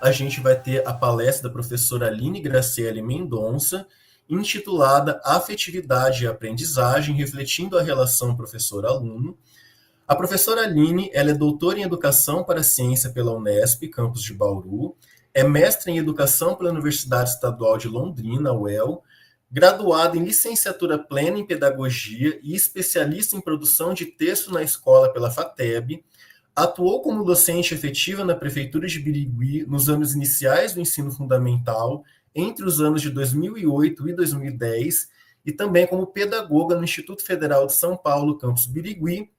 a gente vai ter a palestra da professora Aline Graciele Mendonça, intitulada Afetividade e Aprendizagem, refletindo a relação professor-aluno. A professora Aline, ela é doutora em Educação para a Ciência pela Unesp, campus de Bauru, é mestre em Educação pela Universidade Estadual de Londrina, UEL, graduada em Licenciatura Plena em Pedagogia e especialista em Produção de Texto na Escola pela FATEB, atuou como docente efetiva na Prefeitura de Birigui nos anos iniciais do ensino fundamental, entre os anos de 2008 e 2010, e também como pedagoga no Instituto Federal de São Paulo, campus Birigui,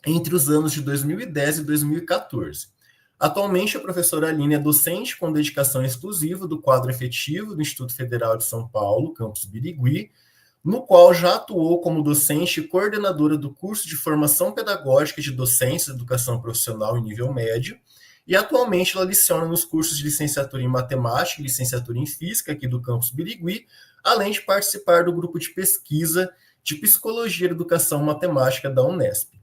entre os anos de 2010 e 2014. Atualmente, a professora Aline é docente com dedicação exclusiva do quadro efetivo do Instituto Federal de São Paulo, campus Birigui, no qual já atuou como docente e coordenadora do curso de formação pedagógica de docentes de educação profissional em nível médio, e atualmente ela leciona nos cursos de licenciatura em matemática e licenciatura em física aqui do campus Birigui, além de participar do grupo de pesquisa de psicologia e educação matemática da Unesp.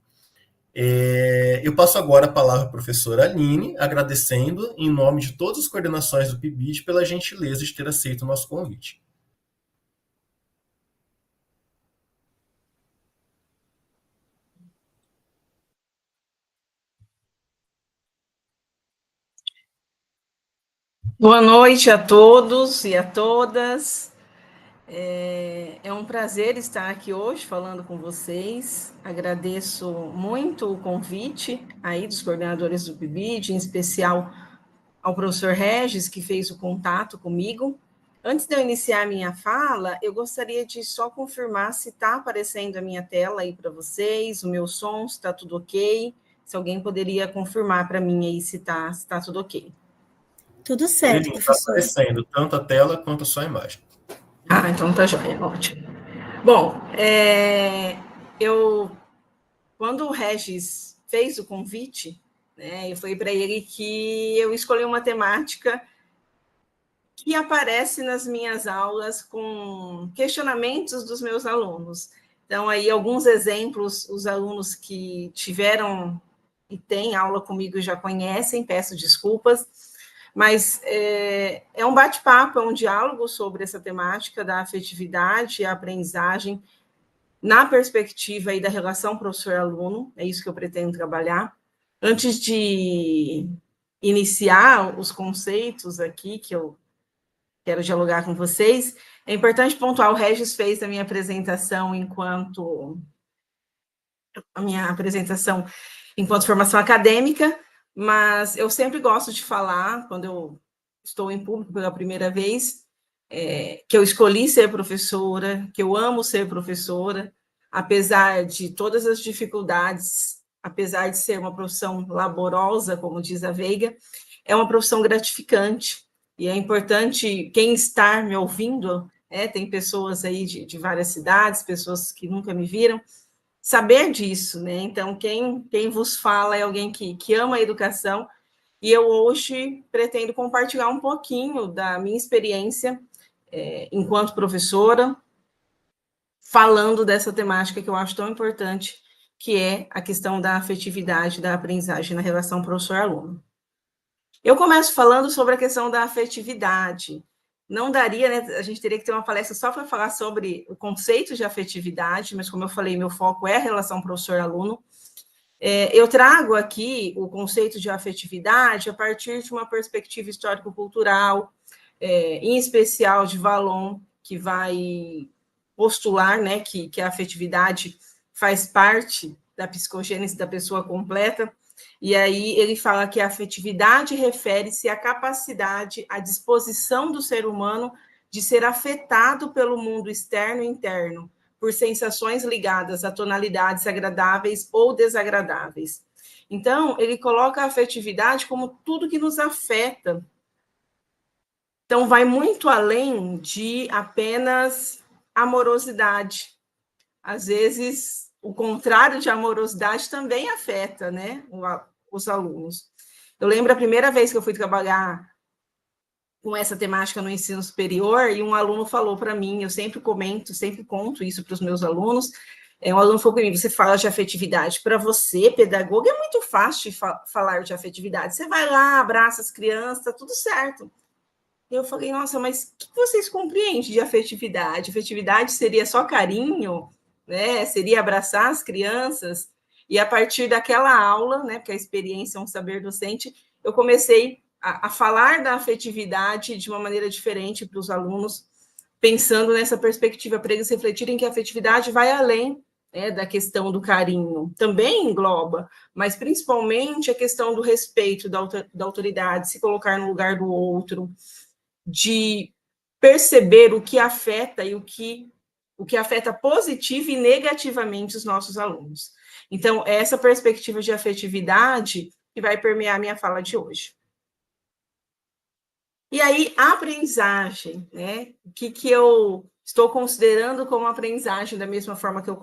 Eu passo agora a palavra à professora Aline, agradecendo em nome de todas as coordenações do PIBID pela gentileza de ter aceito o nosso convite. Boa noite a todos e a todas. É um prazer estar aqui hoje falando com vocês. Agradeço muito o convite aí dos coordenadores do PIBID, em especial ao professor Regis, que fez o contato comigo. Antes de eu iniciar a minha fala, eu gostaria de só confirmar se está aparecendo a minha tela aí para vocês, o meu som, se está tudo ok. Se alguém poderia confirmar para mim aí se está tudo ok. Tudo certo, Está aparecendo tanto a tela quanto a sua imagem. Então tá joia, ótimo. Bom, quando o Regis fez o convite, né, eu falei para ele que eu escolhi uma temática que aparece nas minhas aulas com questionamentos dos meus alunos. Então, aí, alguns exemplos, os alunos que tiveram e têm aula comigo já conhecem, peço desculpas, mas é um bate-papo, é um diálogo sobre essa temática da afetividade e a aprendizagem na perspectiva aí da relação professor-aluno, é isso que eu pretendo trabalhar. Antes de iniciar os conceitos aqui, que eu quero dialogar com vocês, é importante pontuar, o Regis fez a minha apresentação enquanto formação acadêmica, mas eu sempre gosto de falar, quando eu estou em público pela primeira vez, que eu escolhi ser professora, que eu amo ser professora, apesar de todas as dificuldades, apesar de ser uma profissão laborosa, como diz a Veiga, é uma profissão gratificante, e é importante quem está me ouvindo, tem pessoas aí de várias cidades, pessoas que nunca me viram, saber disso, né? Então, quem vos fala é alguém que ama a educação, e eu hoje pretendo compartilhar um pouquinho da minha experiência enquanto professora, falando dessa temática que eu acho tão importante, que é a questão da afetividade, da aprendizagem na relação professor-aluno. Eu começo falando sobre a questão da afetividade. Não daria, né? A gente teria que ter uma palestra só para falar sobre o conceito de afetividade, mas, como eu falei, meu foco é a relação professor-aluno. Eu trago aqui o conceito de afetividade a partir de uma perspectiva histórico-cultural, em especial de Vallon, que vai postular, né, que a afetividade faz parte da psicogênese da pessoa completa, e aí ele fala que a afetividade refere-se à capacidade, à disposição do ser humano de ser afetado pelo mundo externo e interno, por sensações ligadas a tonalidades agradáveis ou desagradáveis. Então, ele coloca a afetividade como tudo que nos afeta. Então, vai muito além de apenas amorosidade. Às vezes, o contrário de amorosidade também afeta, né, os alunos. Eu lembro a primeira vez que eu fui trabalhar com essa temática no ensino superior, e um aluno falou para mim, eu sempre conto isso para os meus alunos, Um aluno falou para mim, você fala de afetividade. Para você, pedagoga, é muito fácil falar de afetividade. Você vai lá, abraça as crianças, está tudo certo. Eu falei, nossa, mas o que vocês compreendem de afetividade? Afetividade seria só carinho, né? Seria abraçar as crianças? E a partir daquela aula, né, porque a experiência é um saber docente, eu comecei a falar da afetividade de uma maneira diferente para os alunos, pensando nessa perspectiva, para eles refletirem que a afetividade vai além, né, da questão do carinho. Também engloba, mas principalmente a questão do respeito, da autoridade, se colocar no lugar do outro, de perceber o que afeta e o que afeta positiva e negativamente os nossos alunos. Então, é essa perspectiva de afetividade que vai permear a minha fala de hoje. E aí, a aprendizagem, né? O que eu estou considerando como aprendizagem, da mesma forma que eu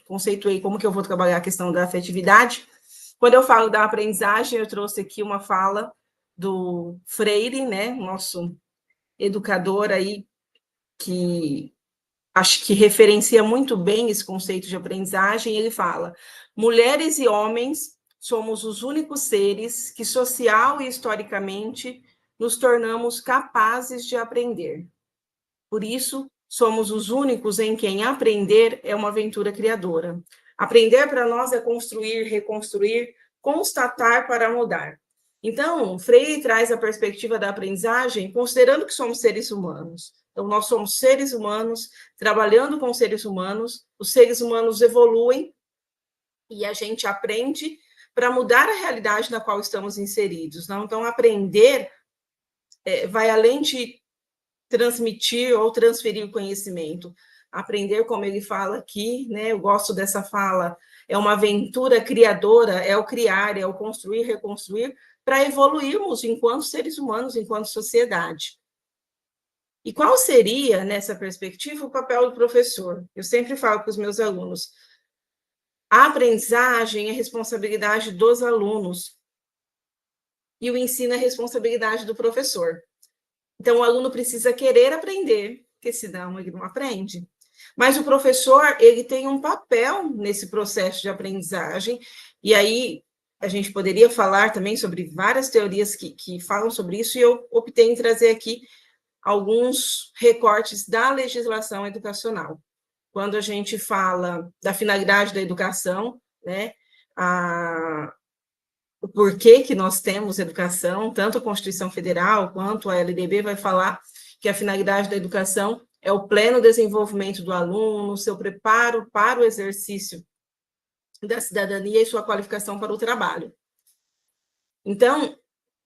conceituei como que eu vou trabalhar a questão da afetividade. Quando eu falo da aprendizagem, eu trouxe aqui uma fala do Freire, né? Nosso educador aí, que acho que referencia muito bem esse conceito de aprendizagem. Ele fala: mulheres e homens somos os únicos seres que, social e historicamente, nos tornamos capazes de aprender. Por isso, somos os únicos em quem aprender é uma aventura criadora. Aprender para nós é construir, reconstruir, constatar para mudar. Então, Freire traz a perspectiva da aprendizagem considerando que somos seres humanos. Então, nós somos seres humanos, trabalhando com seres humanos, os seres humanos evoluem e a gente aprende para mudar a realidade na qual estamos inseridos. Não? Então, aprender vai além de transmitir ou transferir o conhecimento. Aprender, como ele fala aqui, né? Eu gosto dessa fala, é uma aventura criadora, é o criar, é o construir, reconstruir, para evoluirmos enquanto seres humanos, enquanto sociedade. E qual seria, nessa perspectiva, o papel do professor? Eu sempre falo para os meus alunos, a aprendizagem é responsabilidade dos alunos e o ensino é responsabilidade do professor. Então, o aluno precisa querer aprender, porque senão ele não aprende. Mas o professor, ele tem um papel nesse processo de aprendizagem, e aí a gente poderia falar também sobre várias teorias que falam sobre isso, e eu optei em trazer aqui alguns recortes da legislação educacional. Quando a gente fala da finalidade da educação, né, o porquê que nós temos educação, tanto a Constituição Federal quanto a LDB vai falar que a finalidade da educação é o pleno desenvolvimento do aluno, seu preparo para o exercício da cidadania e sua qualificação para o trabalho. Então,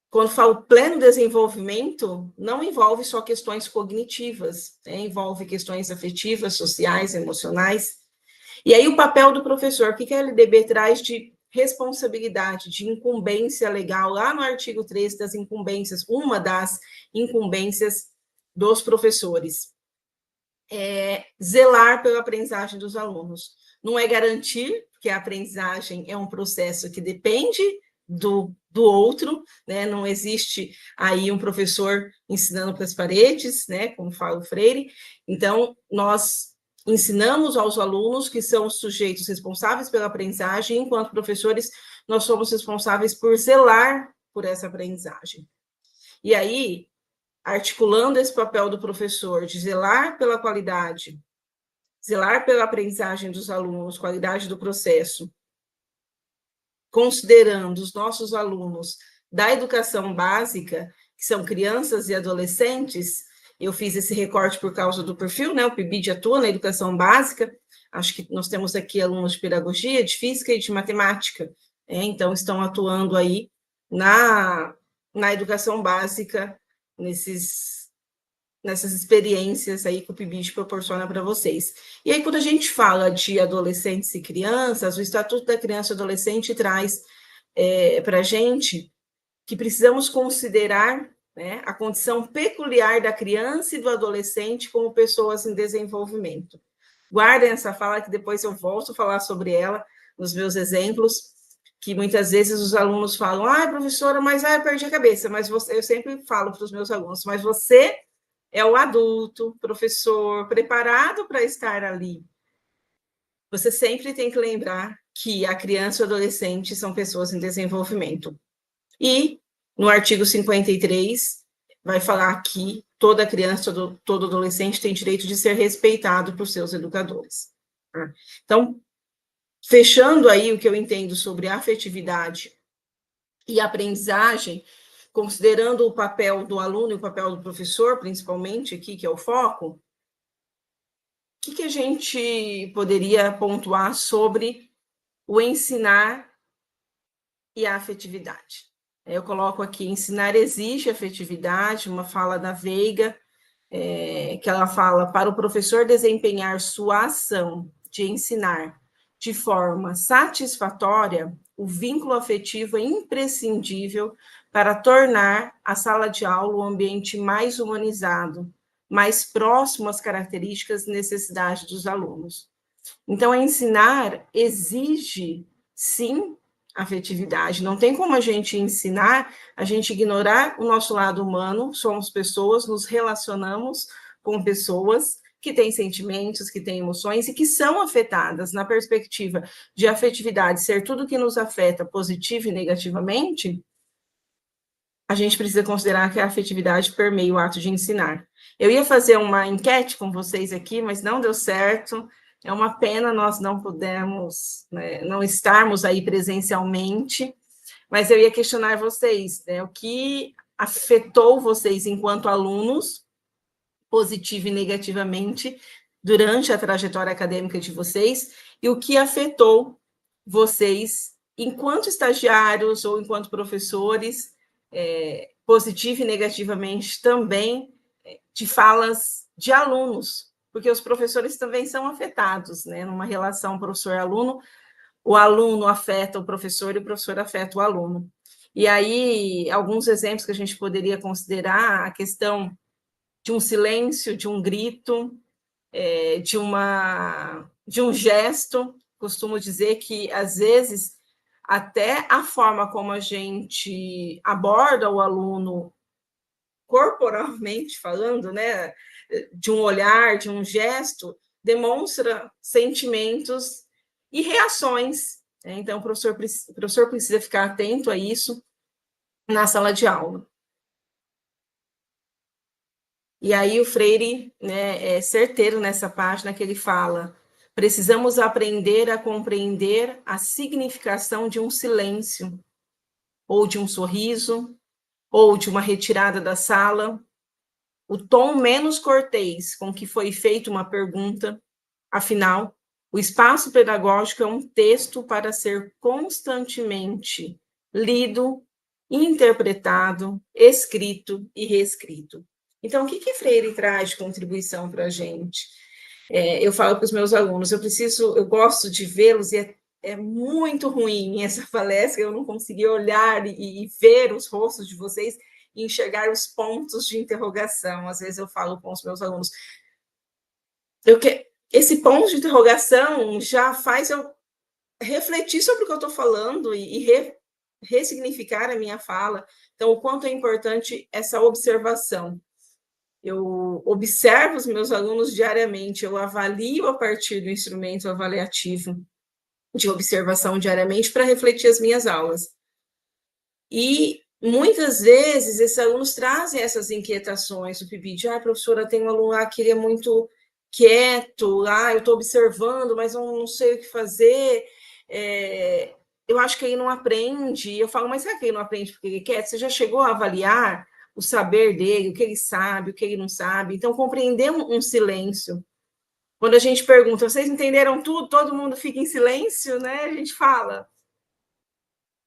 quando falo pleno desenvolvimento, não envolve só questões cognitivas, né? Envolve questões afetivas, sociais, emocionais. E aí o papel do professor, o que a LDB traz de responsabilidade, de incumbência legal, lá no artigo 13 das incumbências, uma das incumbências dos professores, é zelar pela aprendizagem dos alunos. Não é garantir que a aprendizagem é um processo que depende do outro, né? Não existe aí um professor ensinando para as paredes, né? Como fala o Freire. Então, nós ensinamos aos alunos que são os sujeitos responsáveis pela aprendizagem, e, enquanto professores, nós somos responsáveis por zelar por essa aprendizagem. E aí, articulando esse papel do professor de zelar pela qualidade, zelar pela aprendizagem dos alunos, qualidade do processo, considerando os nossos alunos da educação básica, que são crianças e adolescentes, eu fiz esse recorte por causa do perfil, né? O PIBID atua na educação básica, acho que nós temos aqui alunos de pedagogia, de física e de matemática, então estão atuando aí na educação básica, nessas experiências aí que o PIBID proporciona para vocês. E aí, quando a gente fala de adolescentes e crianças, o Estatuto da Criança e Adolescente traz para a gente que precisamos considerar, né, a condição peculiar da criança e do adolescente como pessoas em desenvolvimento. Guardem essa fala, que depois eu volto a falar sobre ela nos meus exemplos, que muitas vezes os alunos falam, professora, mas eu perdi a cabeça, mas eu sempre falo para os meus alunos, mas você é o adulto, professor, preparado para estar ali. você sempre tem que lembrar que a criança e o adolescente são pessoas em desenvolvimento. E, no artigo 53, vai falar que toda criança, todo adolescente tem direito de ser respeitado por seus educadores. Então, fechando aí o que eu entendo sobre afetividade e aprendizagem, considerando o papel do aluno e o papel do professor, principalmente aqui, que é o foco, o que a gente poderia pontuar sobre o ensinar e a afetividade? Eu coloco aqui, ensinar exige afetividade, uma fala da Veiga, que ela fala, para o professor desempenhar sua ação de ensinar de forma satisfatória, o vínculo afetivo é imprescindível para tornar a sala de aula um ambiente mais humanizado, mais próximo às características e necessidades dos alunos. Então, ensinar exige, sim, afetividade. Não tem como a gente ensinar, a gente ignorar o nosso lado humano, somos pessoas, nos relacionamos com pessoas que têm sentimentos, que têm emoções e que são afetadas na perspectiva de afetividade, ser tudo que nos afeta, positivo e negativamente, a gente precisa considerar que a afetividade permeia o ato de ensinar. Eu ia fazer uma enquete com vocês aqui, mas não deu certo. É uma pena nós não pudermos, né, não estarmos aí presencialmente, mas eu ia questionar vocês, né, o que afetou vocês enquanto alunos, positivo e negativamente, durante a trajetória acadêmica de vocês, e o que afetou vocês enquanto estagiários ou enquanto professores, positivo e negativamente também, de falas de alunos, porque os professores também são afetados, né? Numa relação professor-aluno, o aluno afeta o professor e o professor afeta o aluno. E aí, alguns exemplos que a gente poderia considerar, a questão de um silêncio, de um grito, de um gesto. Costumo dizer que, às vezes, até a forma como a gente aborda o aluno corporalmente falando, né, de um olhar, de um gesto, demonstra sentimentos e reações. Né? Então, o professor precisa ficar atento a isso na sala de aula. E aí o Freire, né, é certeiro nessa página que ele fala: precisamos aprender a compreender a significação de um silêncio, ou de um sorriso, ou de uma retirada da sala, o tom menos cortês com que foi feita uma pergunta. Afinal, o espaço pedagógico é um texto para ser constantemente lido, interpretado, escrito e reescrito. Então, o que Freire traz de contribuição para a gente? Eu falo para os meus alunos, eu gosto de vê-los, e é muito ruim essa palestra, eu não consegui olhar e ver os rostos de vocês e enxergar os pontos de interrogação. Às vezes eu falo com os meus alunos, esse ponto de interrogação já faz eu refletir sobre o que eu estou falando e ressignificar a minha fala. Então, o quanto é importante essa observação. Eu observo os meus alunos diariamente, eu avalio a partir do instrumento avaliativo de observação diariamente para refletir as minhas aulas. E muitas vezes esses alunos trazem essas inquietações, o PIB de, professora, tem um aluno lá que ele é muito quieto, eu estou observando, mas eu não sei o que fazer, eu acho que ele não aprende. Eu falo, mas será que ele não aprende porque ele é quieto? Você já chegou a avaliar o saber dele, o que ele sabe, o que ele não sabe? Então, compreender um silêncio. Quando a gente pergunta, vocês entenderam tudo? Todo mundo fica em silêncio, né? A gente fala,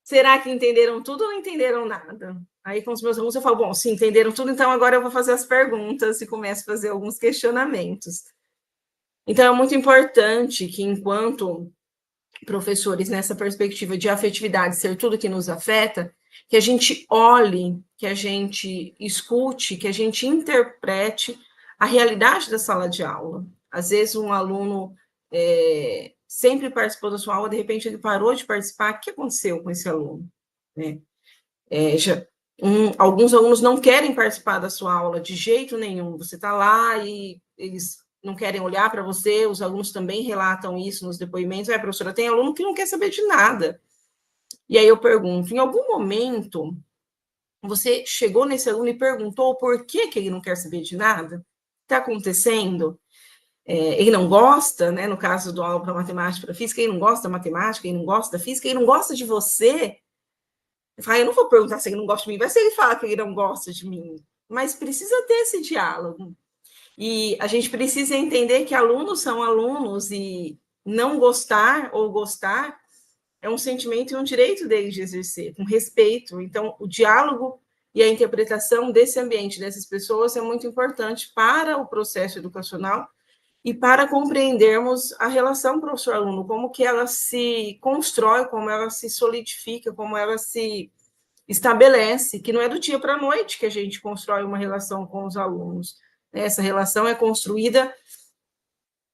será que entenderam tudo ou não entenderam nada? Aí, com os meus alunos, eu falo, bom, se entenderam tudo, então agora eu vou fazer as perguntas e começo a fazer alguns questionamentos. Então, é muito importante que, enquanto professores, nessa perspectiva de afetividade ser tudo que nos afeta, que a gente olhe, que a gente escute, que a gente interprete a realidade da sala de aula. Às vezes, um aluno sempre participou da sua aula, de repente ele parou de participar. O que aconteceu com esse aluno? Né? Alguns alunos não querem participar da sua aula de jeito nenhum. Você está lá e eles não querem olhar para você, os alunos também relatam isso nos depoimentos. Professora, tem aluno que não quer saber de nada. E aí eu pergunto, em algum momento, você chegou nesse aluno e perguntou por que ele não quer saber de nada? O que está acontecendo? Ele não gosta, né? No caso do aula para matemática, para física, ele não gosta da matemática, ele não gosta da física, ele não gosta de você. Eu não vou perguntar se ele não gosta de mim, vai ser ele falar que ele não gosta de mim. Mas precisa ter esse diálogo. E a gente precisa entender que alunos são alunos e não gostar ou gostar é um sentimento e um direito deles de exercer, com respeito. Então, o diálogo e a interpretação desse ambiente, dessas pessoas, é muito importante para o processo educacional e para compreendermos a relação professor-aluno, como que ela se constrói, como ela se solidifica, como ela se estabelece, que não é do dia para a noite que a gente constrói uma relação com os alunos. Essa relação é construída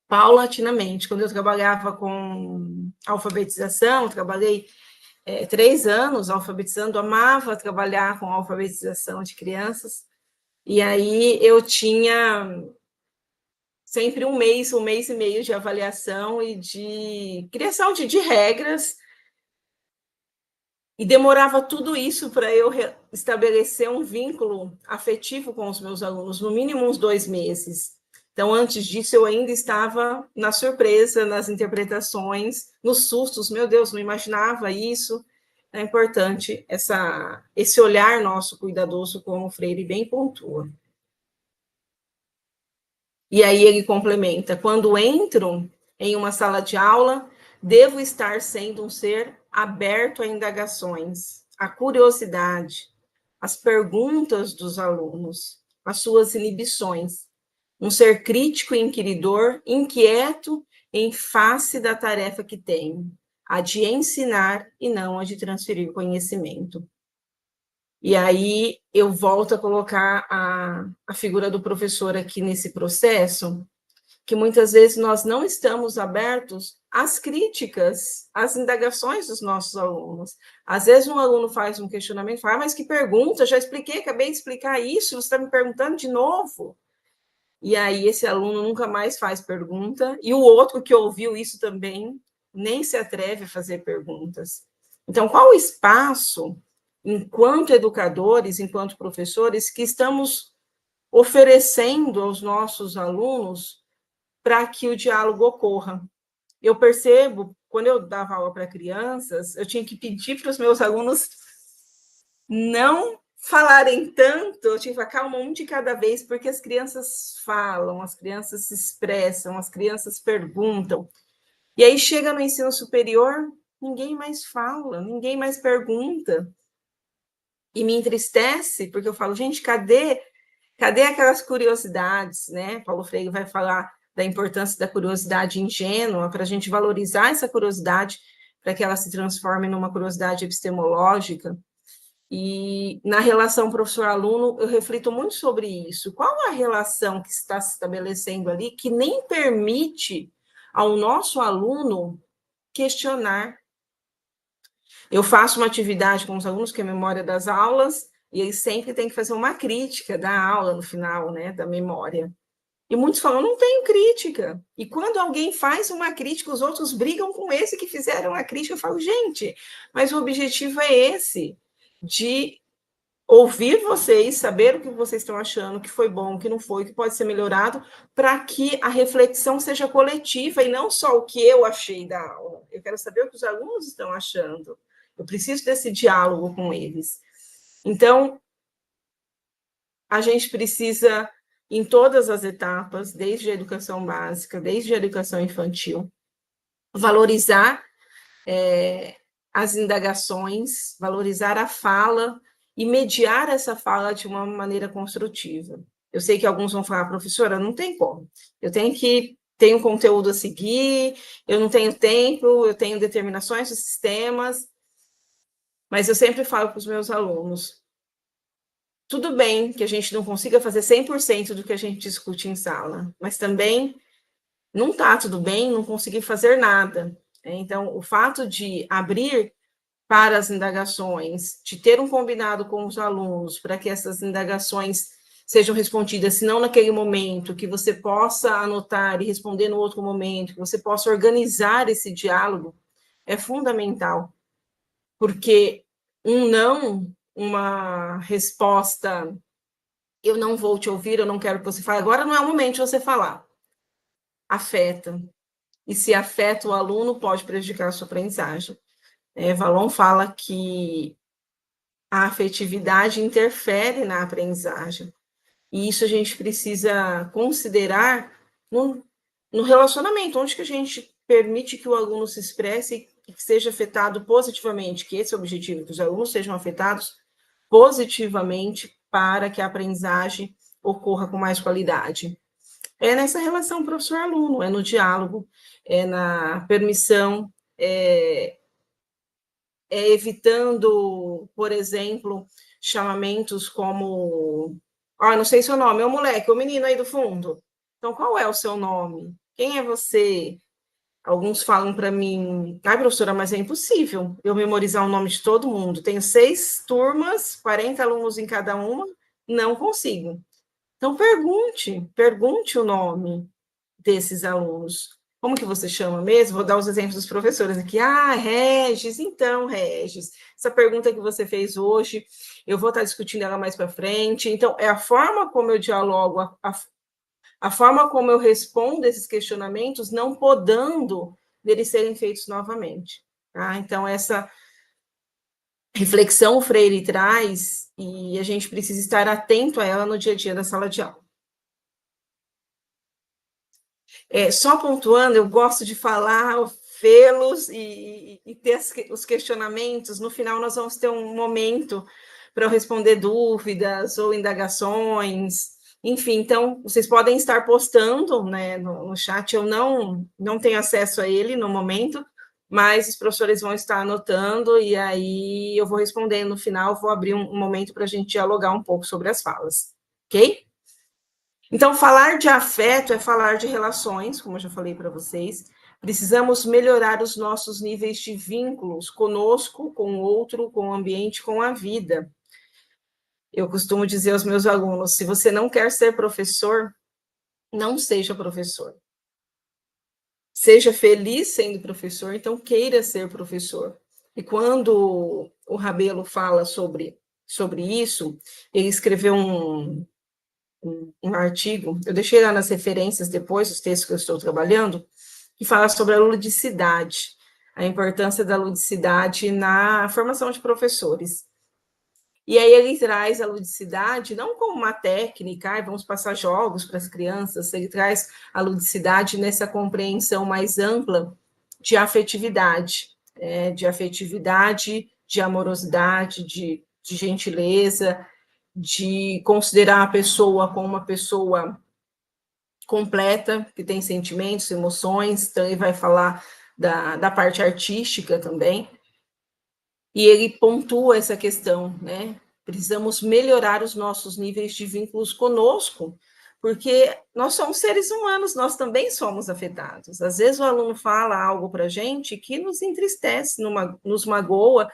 paulatinamente. Quando eu trabalhava com alfabetização, eu trabalhei 3 anos alfabetizando, amava trabalhar com alfabetização de crianças, e aí eu tinha sempre um mês e meio de avaliação e de criação de regras, e demorava tudo isso para eu estabelecer um vínculo afetivo com os meus alunos, no mínimo uns 2 meses. Então, antes disso, eu ainda estava na surpresa, nas interpretações, nos sustos. Meu Deus, não imaginava isso. É importante esse olhar nosso cuidadoso, como o Freire bem pontua. E aí ele complementa, quando entro em uma sala de aula, devo estar sendo um ser aberto a indagações, a curiosidade, as perguntas dos alunos, as suas inibições, um ser crítico e inquiridor, inquieto em face da tarefa que tenho, a de ensinar e não a de transferir conhecimento. E aí eu volto a colocar a figura do professor aqui nesse processo, que muitas vezes nós não estamos abertos às críticas, às indagações dos nossos alunos. Às vezes um aluno faz um questionamento, fala, mas que pergunta, já expliquei, acabei de explicar isso, você está me perguntando de novo? E aí esse aluno nunca mais faz pergunta, e o outro que ouviu isso também nem se atreve a fazer perguntas. Então, qual o espaço, enquanto educadores, enquanto professores, que estamos oferecendo aos nossos alunos para que o diálogo ocorra? Eu percebo, quando eu dava aula para crianças, eu tinha que pedir para os meus alunos não falarem tanto, eu tinha que falar, calma, um de cada vez, porque as crianças falam, as crianças se expressam, as crianças perguntam. E aí chega no ensino superior, ninguém mais fala, ninguém mais pergunta. E me entristece, porque eu falo, gente, cadê aquelas curiosidades, né? Paulo Freire vai falar da importância da curiosidade ingênua, para a gente valorizar essa curiosidade, para que ela se transforme numa curiosidade epistemológica. E na relação professor-aluno, eu reflito muito sobre isso. Qual a relação que está se estabelecendo ali que nem permite ao nosso aluno questionar? Eu faço uma atividade com os alunos, que é a memória das aulas, e eles sempre têm que fazer uma crítica da aula no final, né, da memória. E muitos falam, não tenho crítica. E quando alguém faz uma crítica, os outros brigam com esse que fizeram a crítica. Eu falo, gente, mas o objetivo é esse, de ouvir vocês, saber o que vocês estão achando, que foi bom, que não foi, que pode ser melhorado, para que a reflexão seja coletiva e não só o que eu achei da aula. Eu quero saber o que os alunos estão achando. Eu preciso desse diálogo com eles. Então, a gente precisa, em todas as etapas, desde a educação básica, desde a educação infantil, valorizar as indagações, valorizar a fala e mediar essa fala de uma maneira construtiva. Eu sei que alguns vão falar, professora, não tem como. Eu tenho conteúdo a seguir, eu não tenho tempo, eu tenho determinações dos sistemas, mas eu sempre falo para os meus alunos, tudo bem que a gente não consiga fazer 100% do que a gente discute em sala, mas também não está tudo bem não conseguir fazer nada. Então, o fato de abrir para as indagações, de ter um combinado com os alunos, para que essas indagações sejam respondidas, se não naquele momento, que você possa anotar e responder no outro momento, que você possa organizar esse diálogo, é fundamental. Porque um não, uma resposta, eu não vou te ouvir, eu não quero que você fale, agora não é o momento de você falar. Afeta. E se afeta o aluno, pode prejudicar a sua aprendizagem. Valon fala que a afetividade interfere na aprendizagem. E isso a gente precisa considerar no relacionamento, onde que a gente permite que o aluno se expresse e que seja afetado positivamente, que esse é o objetivo, que os alunos sejam afetados positivamente para que a aprendizagem ocorra com mais qualidade. É nessa relação professor-aluno, é no diálogo, é na permissão, evitando, por exemplo, chamamentos como... não sei seu nome, é o moleque, o menino aí do fundo. Então, qual é o seu nome? Quem é você? Alguns falam para mim, professora, mas é impossível eu memorizar o nome de todo mundo. Tenho 6 turmas, 40 alunos em cada uma, não consigo. Então, pergunte o nome desses alunos. Como que você chama mesmo? Vou dar os exemplos dos professores aqui. Regis. Então, Regis, essa pergunta que você fez hoje, eu vou estar discutindo ela mais para frente. Então, é a forma como eu dialogo, a forma como eu respondo esses questionamentos, não podendo deles serem feitos novamente. Tá? Então, essa reflexão o Freire traz e a gente precisa estar atento a ela no dia a dia da sala de aula. Só pontuando, eu gosto de falar, vê-los e ter os questionamentos. No final, nós vamos ter um momento para eu responder dúvidas ou indagações. Enfim, então, vocês podem estar postando, né, no chat. Eu não tenho acesso a ele no momento, mas os professores vão estar anotando e aí eu vou respondendo no final. Vou abrir um momento para a gente dialogar um pouco sobre as falas, ok? Então, falar de afeto é falar de relações, como eu já falei para vocês. Precisamos melhorar os nossos níveis de vínculos conosco, com o outro, com o ambiente, com a vida. Eu costumo dizer aos meus alunos, se você não quer ser professor, não seja professor. Seja feliz sendo professor, então queira ser professor. E quando o Rabelo fala sobre isso, ele escreveu um artigo, eu deixei lá nas referências depois, os textos que eu estou trabalhando, que fala sobre a ludicidade, a importância da ludicidade na formação de professores. E aí ele traz a ludicidade não como uma técnica, vamos passar jogos para as crianças, ele traz a ludicidade nessa compreensão mais ampla de afetividade, de amorosidade, de gentileza, de considerar a pessoa como uma pessoa completa, que tem sentimentos, emoções, então ele vai falar da parte artística também, e ele pontua essa questão, né? Precisamos melhorar os nossos níveis de vínculos conosco, porque nós somos seres humanos, nós também somos afetados. Às vezes o aluno fala algo para a gente que nos entristece, nos magoa,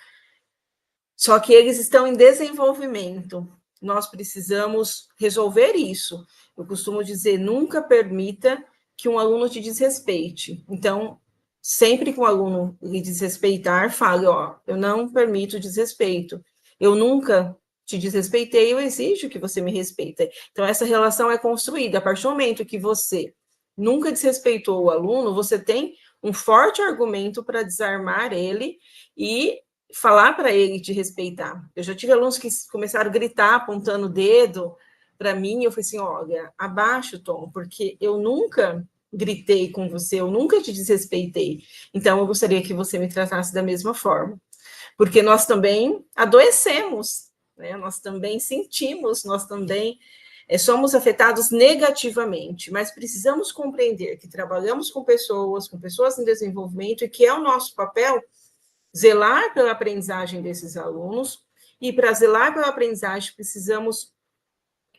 só que eles estão em desenvolvimento. Nós precisamos resolver isso. Eu costumo dizer, nunca permita que um aluno te desrespeite. Então, sempre que um aluno lhe desrespeitar, fale, eu não permito desrespeito. Eu nunca te desrespeitei, eu exijo que você me respeite. Então, essa relação é construída. A partir do momento que você nunca desrespeitou o aluno, você tem um forte argumento para desarmar ele e falar para ele te respeitar. Eu já tive alunos que começaram a gritar, apontando o dedo para mim, e eu falei assim, olha, abaixa o tom, porque eu nunca gritei com você, eu nunca te desrespeitei, então eu gostaria que você me tratasse da mesma forma, porque nós também adoecemos, né? Nós também sentimos, nós também somos afetados negativamente, mas precisamos compreender que trabalhamos com pessoas em desenvolvimento, e que é o nosso papel zelar pela aprendizagem desses alunos, e para zelar pela aprendizagem precisamos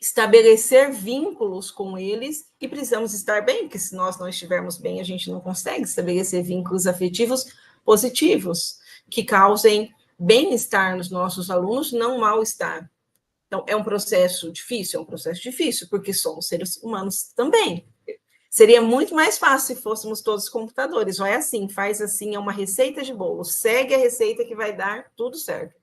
estabelecer vínculos com eles e precisamos estar bem, porque se nós não estivermos bem, a gente não consegue estabelecer vínculos afetivos positivos, que causem bem-estar nos nossos alunos, não mal-estar. Então, é um processo difícil? É um processo difícil, porque somos seres humanos também. Seria muito mais fácil se fôssemos todos computadores. Vai assim, faz assim, é uma receita de bolo. Segue a receita que vai dar tudo certo.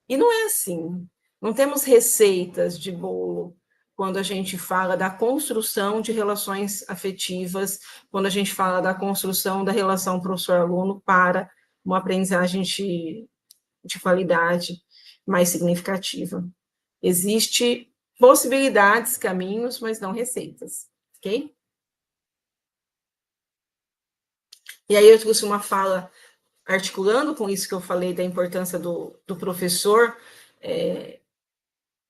E não é assim. Não temos receitas de bolo quando a gente fala da construção de relações afetivas, quando a gente fala da construção da relação professor-aluno para uma aprendizagem de qualidade mais significativa. Existem possibilidades, caminhos, mas não receitas, ok? E aí eu trouxe uma fala, articulando com isso que eu falei da importância do professor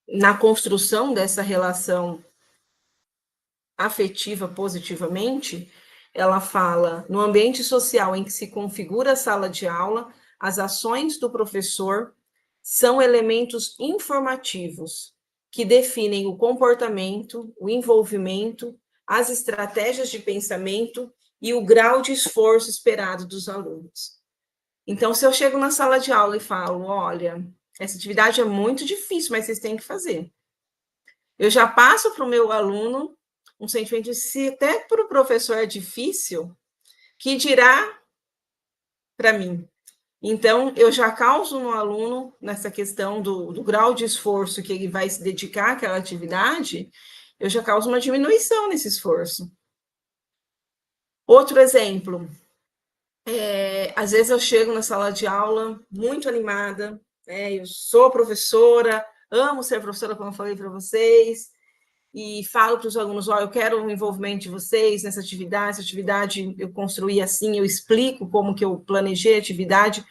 na construção dessa relação afetiva positivamente. Ela fala, no ambiente social em que se configura a sala de aula, as ações do professor são elementos informativos que definem o comportamento, o envolvimento, as estratégias de pensamento e o grau de esforço esperado dos alunos. Então, se eu chego na sala de aula e falo, olha, essa atividade é muito difícil, mas vocês têm que fazer. Eu já passo para o meu aluno um sentimento de, se até para o professor é difícil, que dirá para mim. Então, eu já causo no aluno, nessa questão do grau de esforço que ele vai se dedicar àquela atividade, eu já causo uma diminuição nesse esforço. Outro exemplo, às vezes eu chego na sala de aula muito animada, eu sou professora, amo ser professora, como eu falei para vocês, e falo para os alunos, eu quero o envolvimento de vocês nessa atividade, essa atividade eu construí assim, eu explico como que eu planejei a atividade,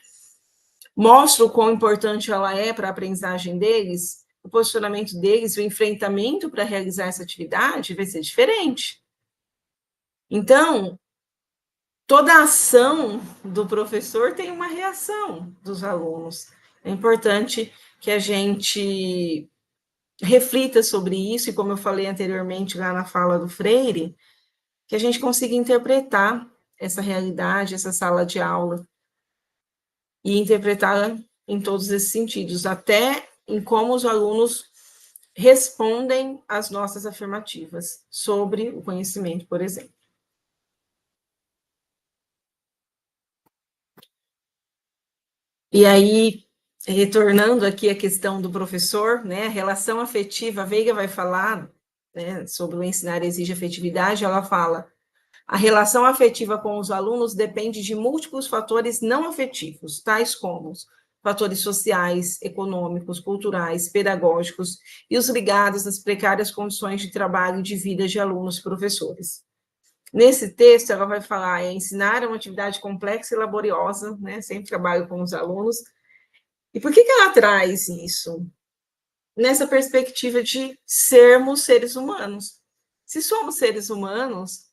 mostro o quão importante ela é para a aprendizagem deles, o posicionamento deles, o enfrentamento para realizar essa atividade vai ser diferente. Então, toda ação do professor tem uma reação dos alunos. É importante que a gente reflita sobre isso, e como eu falei anteriormente lá na fala do Freire, que a gente consiga interpretar essa realidade, essa sala de aula, e interpretá-la em todos esses sentidos, até em como os alunos respondem às nossas afirmativas sobre o conhecimento, por exemplo. E aí, retornando aqui à questão do professor, né, a relação afetiva, a Veiga vai falar, né, sobre o ensinar exige afetividade, ela fala, a relação afetiva com os alunos depende de múltiplos fatores não afetivos, tais como fatores sociais, econômicos, culturais, pedagógicos e os ligados às precárias condições de trabalho e de vida de alunos e professores. Nesse texto, ela vai falar, ensinar é uma atividade complexa e laboriosa, né? Sempre trabalho com os alunos. E por que ela traz isso? Nessa perspectiva de sermos seres humanos. Se somos seres humanos,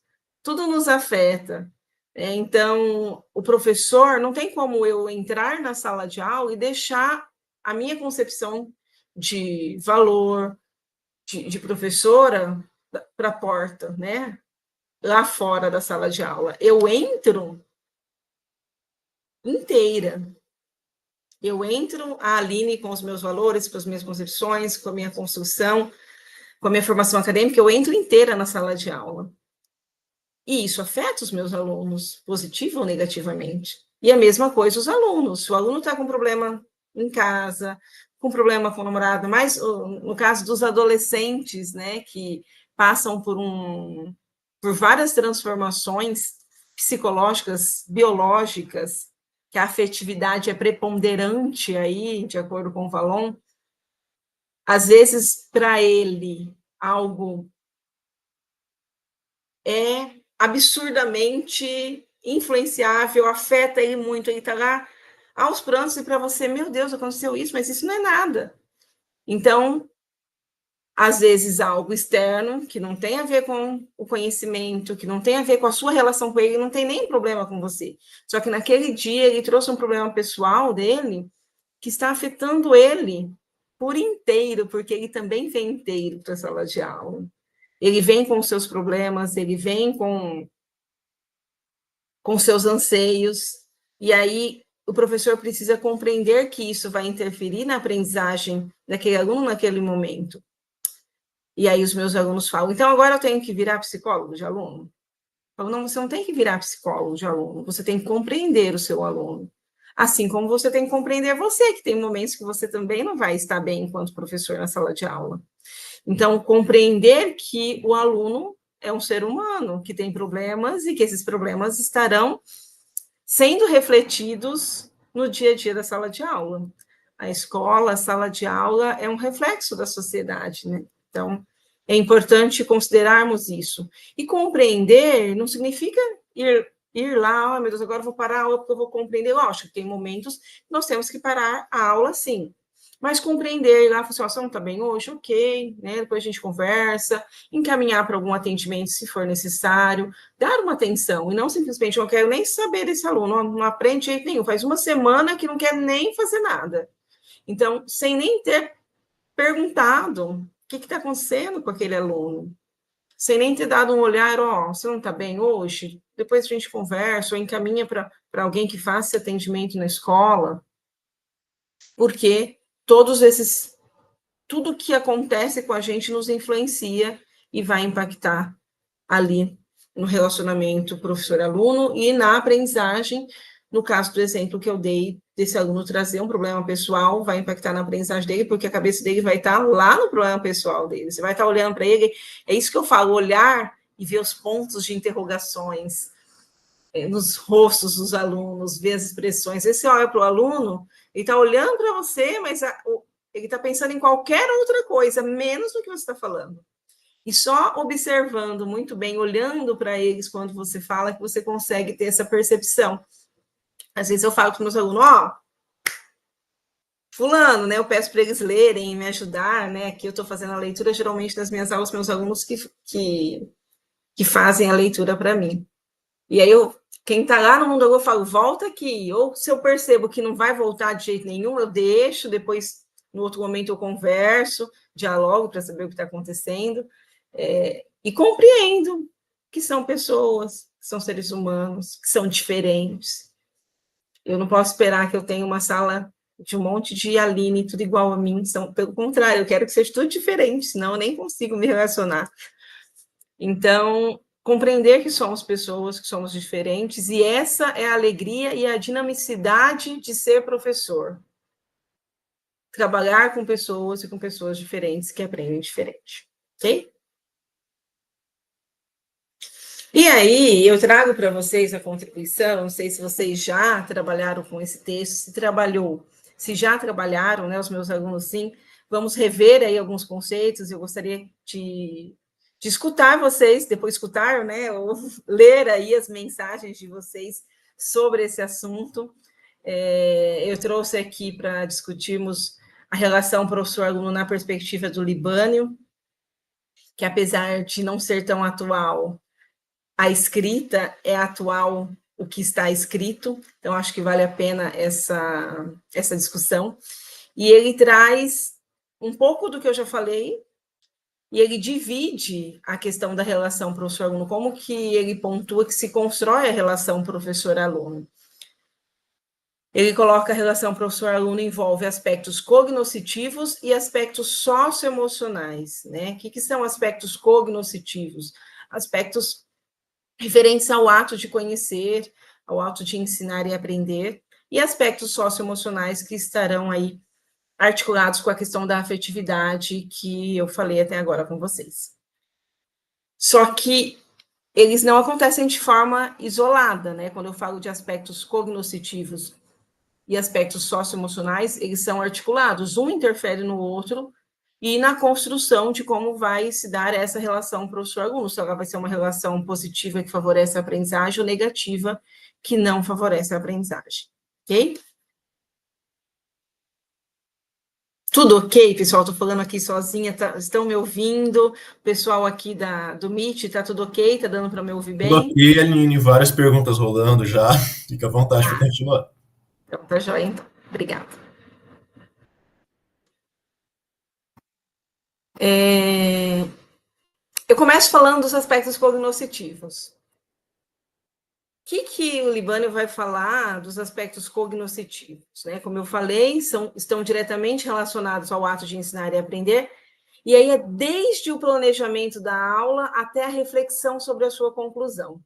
tudo nos afeta. Então, o professor, não tem como eu entrar na sala de aula e deixar a minha concepção de valor, de professora, para a porta, né? Lá fora da sala de aula. Eu entro inteira. Eu entro, a Aline, com os meus valores, com as minhas concepções, com a minha construção, com a minha formação acadêmica, eu entro inteira na sala de aula. E isso afeta os meus alunos, positivo ou negativamente. E a mesma coisa os alunos. Se o aluno está com problema em casa, com problema com o namorado, mas no caso dos adolescentes, né, que passam por várias transformações psicológicas, biológicas, que a afetividade é preponderante aí, de acordo com o Vallon, às vezes, para ele, algo é absurdamente influenciável, afeta ele muito, ele está lá aos prantos, e para você, meu Deus, aconteceu isso, mas isso não é nada. Então, às vezes, algo externo, que não tem a ver com o conhecimento, que não tem a ver com a sua relação com ele, não tem nem problema com você. Só que naquele dia ele trouxe um problema pessoal dele que está afetando ele por inteiro, porque ele também vem inteiro para a sala de aula. Ele vem com seus problemas, ele vem com seus anseios, e aí o professor precisa compreender que isso vai interferir na aprendizagem daquele aluno naquele momento. E aí os meus alunos falam, então agora eu tenho que virar psicólogo de aluno? Eu falo, não, você não tem que virar psicólogo de aluno, você tem que compreender o seu aluno. Assim como você tem que compreender você, que tem momentos que você também não vai estar bem enquanto professor na sala de aula. Então, compreender que o aluno é um ser humano, que tem problemas e que esses problemas estarão sendo refletidos no dia a dia da sala de aula. A escola, a sala de aula é um reflexo da sociedade, né? Então, é importante considerarmos isso. E compreender não significa ir lá, oh, meu Deus, agora eu vou parar a aula porque eu vou compreender. Lógico, tem momentos que nós temos que parar a aula, sim. Mas compreender lá, assim, você não está bem hoje? Ok, né? Depois a gente conversa, encaminhar para algum atendimento se for necessário, dar uma atenção, e não simplesmente, eu não quero nem saber desse aluno, não aprende de jeito nenhum, faz uma semana que não quer nem fazer nada. Então, sem nem ter perguntado o que está acontecendo com aquele aluno, sem nem ter dado um olhar, ó, você não está bem hoje? Depois a gente conversa, ou encaminha para alguém que faça atendimento na escola, porque tudo que acontece com a gente nos influencia e vai impactar ali no relacionamento professor-aluno e na aprendizagem. No caso do exemplo que eu dei desse aluno trazer um problema pessoal, vai impactar na aprendizagem dele, porque a cabeça dele vai estar lá no problema pessoal dele. Você vai estar olhando para ele, é isso que eu falo, olhar e ver os pontos de interrogações nos rostos dos alunos, ver as expressões. Esse olha para o aluno, ele está olhando para você, mas ele está pensando em qualquer outra coisa, menos do que você está falando. E só observando muito bem, olhando para eles quando você fala, que você consegue ter essa percepção. Às vezes eu falo para os meus alunos, ó, fulano, né, eu peço para eles lerem, me ajudar, né, aqui eu estou fazendo a leitura, geralmente nas minhas aulas, meus alunos que fazem a leitura para mim. E aí quem está lá no mundo eu falo, volta aqui, ou se eu percebo que não vai voltar de jeito nenhum, eu deixo, depois, no outro momento eu converso, dialogo para saber o que está acontecendo, e compreendo que são pessoas, que são seres humanos, que são diferentes. Eu não posso esperar que eu tenha uma sala de um monte de Aline, tudo igual a mim, pelo contrário, eu quero que seja tudo diferente, senão eu nem consigo me relacionar. Então, compreender que somos pessoas, que somos diferentes, e essa é a alegria e a dinamicidade de ser professor. Trabalhar com pessoas e com pessoas diferentes que aprendem diferente, ok? E aí, eu trago para vocês a contribuição, não sei se vocês já trabalharam com esse texto, se já trabalharam, né, os meus alunos sim, vamos rever aí alguns conceitos, eu gostaria de escutar vocês, depois escutar, né, ou ler aí as mensagens de vocês sobre esse assunto. Eu trouxe aqui para discutirmos a relação professor-aluno na perspectiva do Libânio, que apesar de não ser tão atual, a escrita é atual o que está escrito, então acho que vale a pena essa discussão. E ele traz um pouco do que eu já falei, e ele divide a questão da relação professor-aluno, como que ele pontua que se constrói a relação professor-aluno. Ele coloca a relação professor-aluno envolve aspectos cognoscitivos e aspectos socioemocionais, né? O que são aspectos cognoscitivos? Aspectos referentes ao ato de conhecer, ao ato de ensinar e aprender, e aspectos socioemocionais que estarão aí articulados com a questão da afetividade que eu falei até agora com vocês. Só que eles não acontecem de forma isolada, né? Quando eu falo de aspectos cognoscitivos e aspectos socioemocionais, eles são articulados, um interfere no outro, e na construção de como vai se dar essa relação professor-aluno, se ela vai ser uma relação positiva que favorece a aprendizagem ou negativa que não favorece a aprendizagem, ok? Tudo ok, pessoal? Estou falando aqui sozinha, estão me ouvindo? O pessoal aqui do Meet, está tudo ok? Está dando para me ouvir bem? Tudo ok, Aline, várias perguntas rolando já, fica à vontade para continuar. Então, tá joia, então. Obrigada. Eu começo falando dos aspectos cognoscitivos. que o Libânio vai falar dos aspectos cognoscitivos, né? Como eu falei, estão diretamente relacionados ao ato de ensinar e aprender, e aí é desde o planejamento da aula até a reflexão sobre a sua conclusão.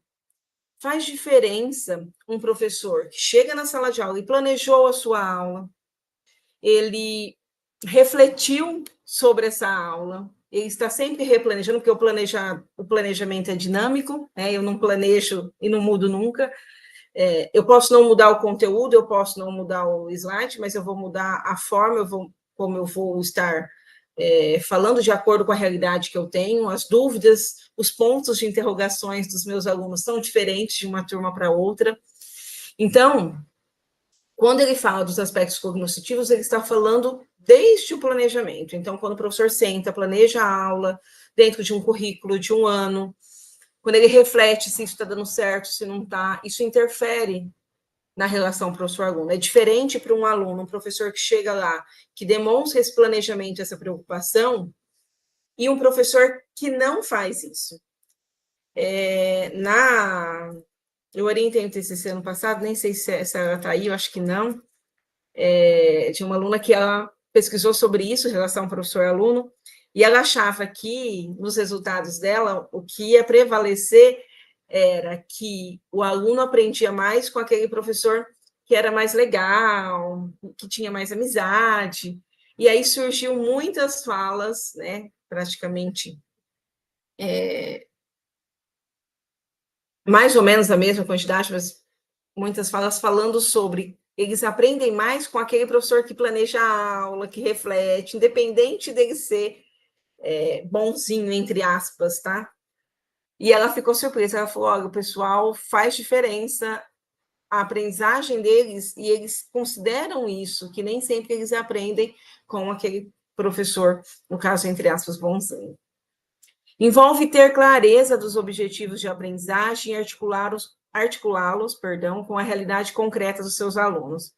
Faz diferença um professor que chega na sala de aula e planejou a sua aula, ele refletiu sobre essa aula, ele está sempre replanejando, porque o planejamento é dinâmico, né? Eu não planejo e não mudo nunca. Eu posso não mudar o conteúdo, eu posso não mudar o slide, mas eu vou mudar a forma, como eu vou estar falando de acordo com a realidade que eu tenho, as dúvidas, os pontos de interrogações dos meus alunos são diferentes de uma turma para outra. Então, quando ele fala dos aspectos cognitivos, ele está falando desde o planejamento. Então, quando o professor senta, planeja a aula dentro de um currículo de um ano, quando ele reflete se isso está dando certo, se não está, isso interfere na relação professor-aluno. É diferente para um aluno, um professor que chega lá, que demonstra esse planejamento, essa preocupação, e um professor que não faz isso. Eu orientei um TCC ano passado, nem sei se ela está aí, eu acho que não, de uma aluna que ela pesquisou sobre isso, relação professor-aluno, e ela achava que, nos resultados dela, o que ia prevalecer era que o aluno aprendia mais com aquele professor que era mais legal, que tinha mais amizade, e aí surgiu muitas falas, né, praticamente mais ou menos a mesma quantidade, mas muitas falas falando sobre eles aprendem mais com aquele professor que planeja a aula, que reflete, independente dele ser bonzinho, entre aspas, tá? E ela ficou surpresa, ela falou, olha, o pessoal faz diferença a aprendizagem deles e eles consideram isso, que nem sempre eles aprendem com aquele professor, no caso, entre aspas, bonzinho. Envolve ter clareza dos objetivos de aprendizagem e articulá-los, com a realidade concreta dos seus alunos.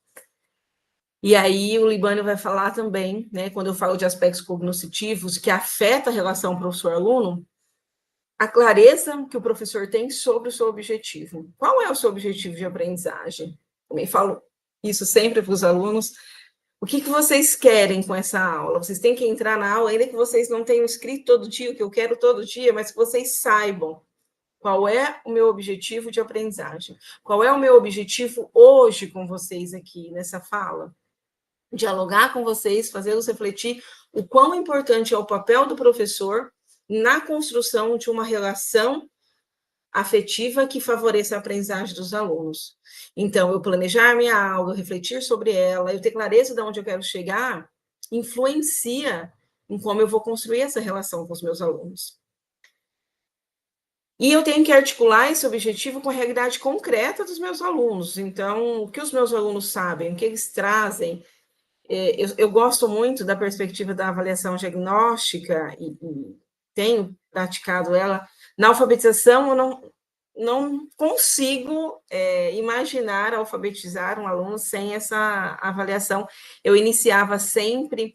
E aí o Libânio vai falar também, né, quando eu falo de aspectos cognitivos que afetam a relação professor-aluno, a clareza que o professor tem sobre o seu objetivo. Qual é o seu objetivo de aprendizagem? Também falo isso sempre para os alunos. O que vocês querem com essa aula? Vocês têm que entrar na aula, ainda que vocês não tenham escrito todo dia o que eu quero todo dia, mas que vocês saibam qual é o meu objetivo de aprendizagem. Qual é o meu objetivo hoje com vocês aqui nessa fala? Dialogar com vocês, fazê-los refletir o quão importante é o papel do professor na construção de uma relação afetiva que favoreça a aprendizagem dos alunos. Então, eu planejar minha aula, eu refletir sobre ela, eu ter clareza de onde eu quero chegar, influencia em como eu vou construir essa relação com os meus alunos. E eu tenho que articular esse objetivo com a realidade concreta dos meus alunos. Então, o que os meus alunos sabem, o que eles trazem. Eu gosto muito da perspectiva da avaliação diagnóstica e tenho praticado ela. Na alfabetização, eu não consigo imaginar alfabetizar um aluno sem essa avaliação. Eu iniciava sempre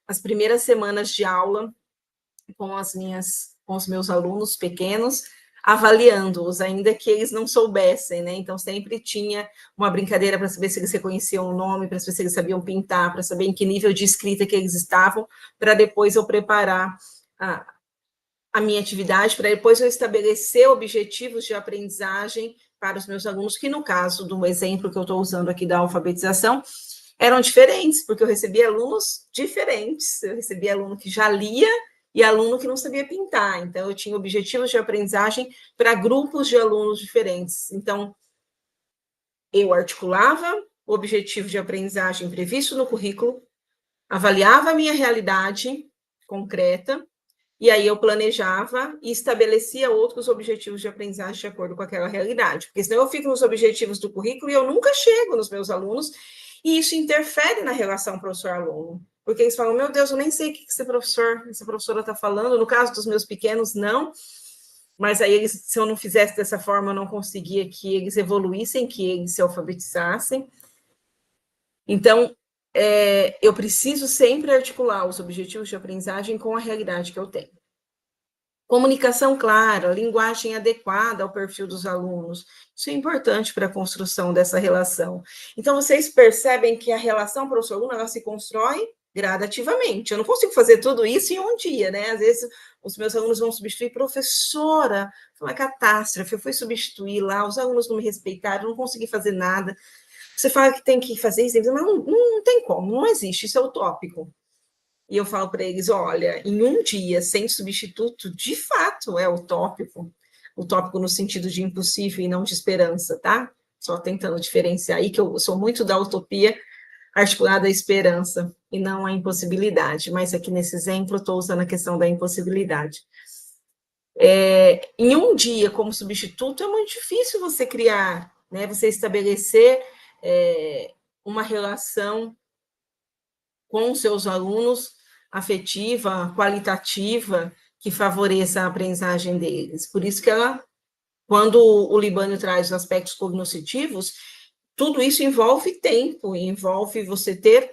as primeiras semanas de aula com os meus alunos pequenos, avaliando-os, ainda que eles não soubessem, né? Então, sempre tinha uma brincadeira para saber se eles reconheciam o nome, para saber se eles sabiam pintar, para saber em que nível de escrita que eles estavam, para depois eu preparar a minha atividade, para depois eu estabelecer objetivos de aprendizagem para os meus alunos, que no caso do exemplo que eu estou usando aqui da alfabetização, eram diferentes, porque eu recebia alunos diferentes, eu recebia aluno que já lia e aluno que não sabia pintar, então eu tinha objetivos de aprendizagem para grupos de alunos diferentes. Então, eu articulava o objetivo de aprendizagem previsto no currículo, avaliava a minha realidade concreta, e aí eu planejava e estabelecia outros objetivos de aprendizagem de acordo com aquela realidade, porque senão eu fico nos objetivos do currículo e eu nunca chego nos meus alunos, e isso interfere na relação professor-aluno, porque eles falam, meu Deus, eu nem sei o que essa professora está falando, no caso dos meus pequenos, não, mas aí se eu não fizesse dessa forma, eu não conseguia que eles evoluíssem, que eles se alfabetizassem. Então, eu preciso sempre articular os objetivos de aprendizagem com a realidade que eu tenho. Comunicação clara, linguagem adequada ao perfil dos alunos. Isso é importante para a construção dessa relação. Então, vocês percebem que a relação professor-aluno, ela se constrói gradativamente. Eu não consigo fazer tudo isso em um dia, né? Às vezes, os meus alunos vão substituir professora, foi uma catástrofe, eu fui substituir lá, os alunos não me respeitaram, eu não consegui fazer nada. Você fala que tem que fazer isso, mas não tem como, não existe, isso é utópico. E eu falo para eles, olha, em um dia sem substituto, de fato é utópico no sentido de impossível e não de esperança, tá? Só tentando diferenciar aí, que eu sou muito da utopia articulada à esperança e não à impossibilidade, mas aqui nesse exemplo estou usando a questão da impossibilidade. Em um dia como substituto é muito difícil você criar, né? Você estabelecer uma relação com os seus alunos afetiva, qualitativa, que favoreça a aprendizagem deles. Por isso que quando o Libânio traz os aspectos cognitivos, tudo isso envolve tempo, envolve você ter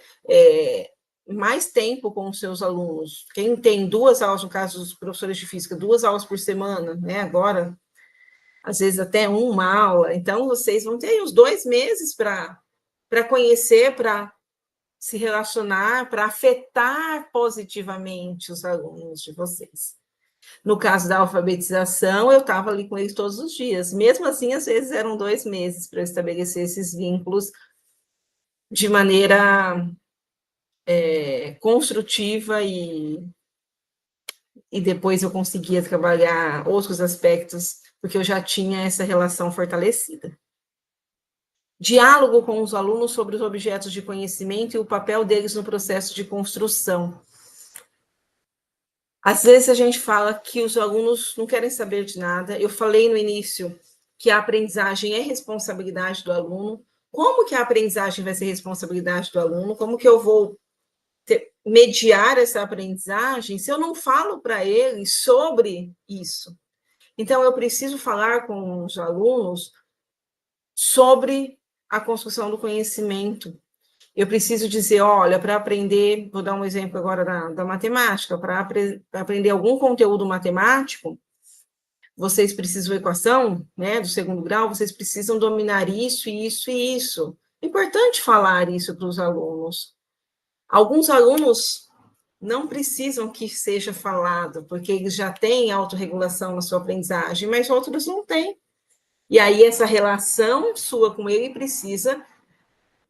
mais tempo com os seus alunos. Quem tem 2 aulas, no caso dos professores de física, 2 aulas por semana, né? Agora, às vezes até uma aula. Então, vocês vão ter aí uns 2 meses para conhecer, para se relacionar, para afetar positivamente os alunos de vocês. No caso da alfabetização, eu estava ali com eles todos os dias. Mesmo assim, às vezes eram 2 meses para estabelecer esses vínculos de maneira construtiva e depois eu conseguia trabalhar outros aspectos, porque eu já tinha essa relação fortalecida. Diálogo com os alunos sobre os objetos de conhecimento e o papel deles no processo de construção. Às vezes a gente fala que os alunos não querem saber de nada. Eu falei no início que a aprendizagem é responsabilidade do aluno. Como que a aprendizagem vai ser responsabilidade do aluno? Como que eu vou mediar essa aprendizagem se eu não falo para ele sobre isso? Então, eu preciso falar com os alunos sobre a construção do conhecimento. Eu preciso dizer, olha, para aprender, vou dar um exemplo agora da matemática, para aprender algum conteúdo matemático, vocês precisam equação, né, do 2º grau, vocês precisam dominar isso, isso e isso. É importante falar isso para os alunos. Alguns alunos não precisam que seja falado, porque eles já têm autorregulação na sua aprendizagem, mas outros não têm. E aí, essa relação sua com ele precisa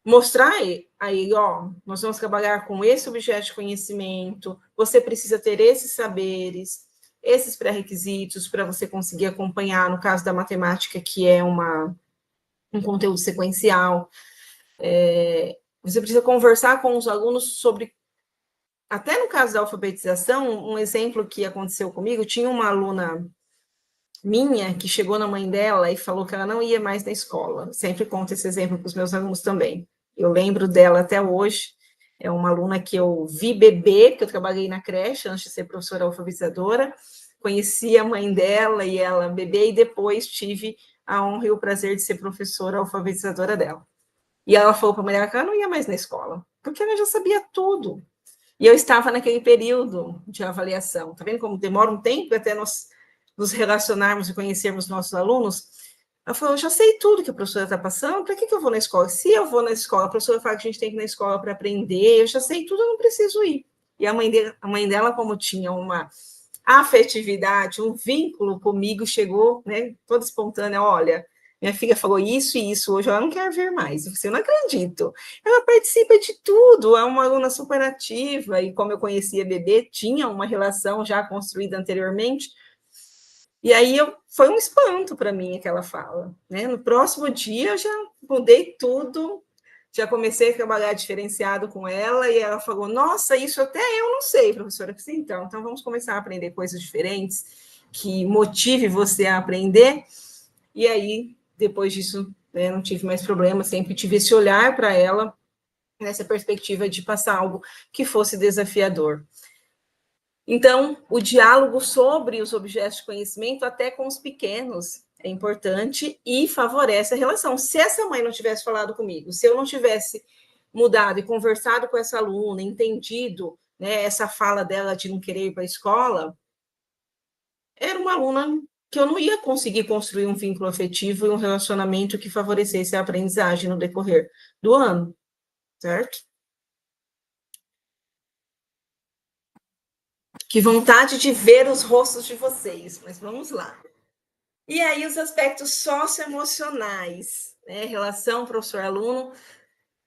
mostrar a ele, ó, nós vamos trabalhar com esse objeto de conhecimento, você precisa ter esses saberes, esses pré-requisitos para você conseguir acompanhar, no caso da matemática, que é um conteúdo sequencial. Você precisa conversar com os alunos sobre, até no caso da alfabetização, um exemplo que aconteceu comigo, tinha uma aluna minha que chegou na mãe dela e falou que ela não ia mais na escola. Sempre conto esse exemplo para os meus alunos também. Eu lembro dela até hoje. É uma aluna que eu vi bebê, porque eu trabalhei na creche antes de ser professora alfabetizadora. Conheci a mãe dela e ela bebê, e depois tive a honra e o prazer de ser professora alfabetizadora dela. E ela falou para a mãe dela que ela não ia mais na escola, porque ela já sabia tudo. E eu estava naquele período de avaliação. Tá vendo como demora um tempo até nós nos relacionarmos e conhecermos nossos alunos? Ela falou, eu já sei tudo que a professora está passando, para que eu vou na escola? Se eu vou na escola, a professora fala que a gente tem que ir na escola para aprender, eu já sei tudo, eu não preciso ir. E a mãe dela, como tinha uma afetividade, um vínculo comigo, chegou, né, toda espontânea, olha, minha filha falou isso e isso hoje, ela não quer ver mais. Eu não acredito. Ela participa de tudo, é uma aluna super ativa, e como eu conhecia bebê, tinha uma relação já construída anteriormente. E aí foi um espanto para mim aquela fala, né? No próximo dia eu já mudei tudo, já comecei a trabalhar diferenciado com ela, e ela falou, nossa, isso até eu não sei, professora. Eu disse, então vamos começar a aprender coisas diferentes, que motive você a aprender. E aí, depois disso, né, não tive mais problema, sempre tive esse olhar para ela, nessa perspectiva de passar algo que fosse desafiador. Então, o diálogo sobre os objetos de conhecimento, até com os pequenos, é importante e favorece a relação. Se essa mãe não tivesse falado comigo, se eu não tivesse mudado e conversado com essa aluna, entendido, né, essa fala dela de não querer ir para a escola, era uma aluna que eu não ia conseguir construir um vínculo afetivo e um relacionamento que favorecesse a aprendizagem no decorrer do ano, certo? Que vontade de ver os rostos de vocês, mas vamos lá. E aí os aspectos socioemocionais, né? Relação professor-aluno,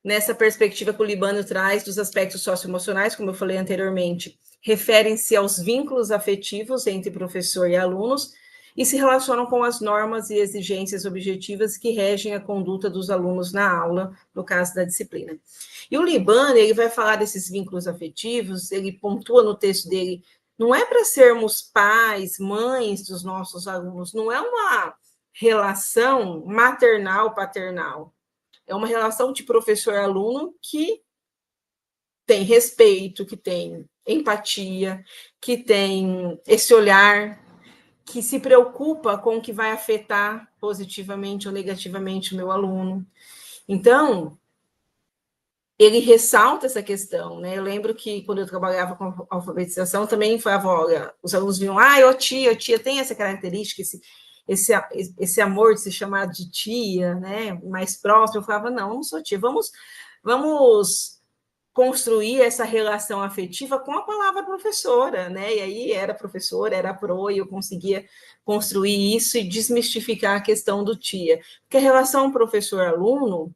nessa perspectiva que o Libânio traz dos aspectos socioemocionais, como eu falei anteriormente, referem-se aos vínculos afetivos entre professor e alunos e se relacionam com as normas e exigências objetivas que regem a conduta dos alunos na aula, no caso da disciplina. E o Libânio, ele vai falar desses vínculos afetivos, ele pontua no texto dele, não é para sermos pais, mães dos nossos alunos, não é uma relação maternal-paternal, é uma relação de professor-aluno que tem respeito, que tem empatia, que tem esse olhar, que se preocupa com o que vai afetar positivamente ou negativamente o meu aluno. Então, ele ressalta essa questão, né? Eu lembro que quando eu trabalhava com alfabetização, também falava, olha, os alunos vinham, ô tia tem essa característica, esse amor de se chamar de tia, né? Mais próximo. Eu falava, não sou tia, vamos construir essa relação afetiva com a palavra professora, né? E aí era professora, era pro, e eu conseguia construir isso e desmistificar a questão do tia. Porque a relação professor-aluno,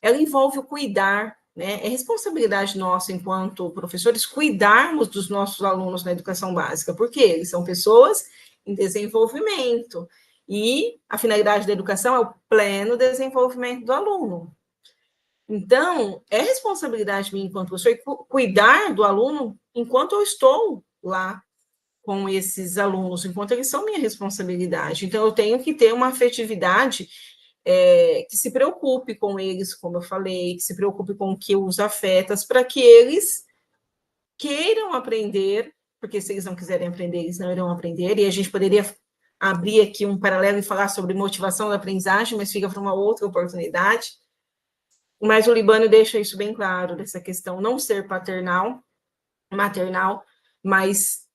ela envolve o cuidar, né? É responsabilidade nossa, enquanto professores, cuidarmos dos nossos alunos na educação básica, porque eles são pessoas em desenvolvimento, e a finalidade da educação é o pleno desenvolvimento do aluno. Então, é responsabilidade minha, enquanto professor, cuidar do aluno enquanto eu estou lá com esses alunos, enquanto eles são minha responsabilidade. Então, eu tenho que ter uma afetividade que se preocupe com eles, como eu falei, que se preocupe com o que os afeta, para que eles queiram aprender, porque se eles não quiserem aprender, eles não irão aprender, e a gente poderia abrir aqui um paralelo e falar sobre motivação da aprendizagem, mas fica para uma outra oportunidade. Mas o Libânio deixa isso bem claro, dessa questão não ser maternal, mas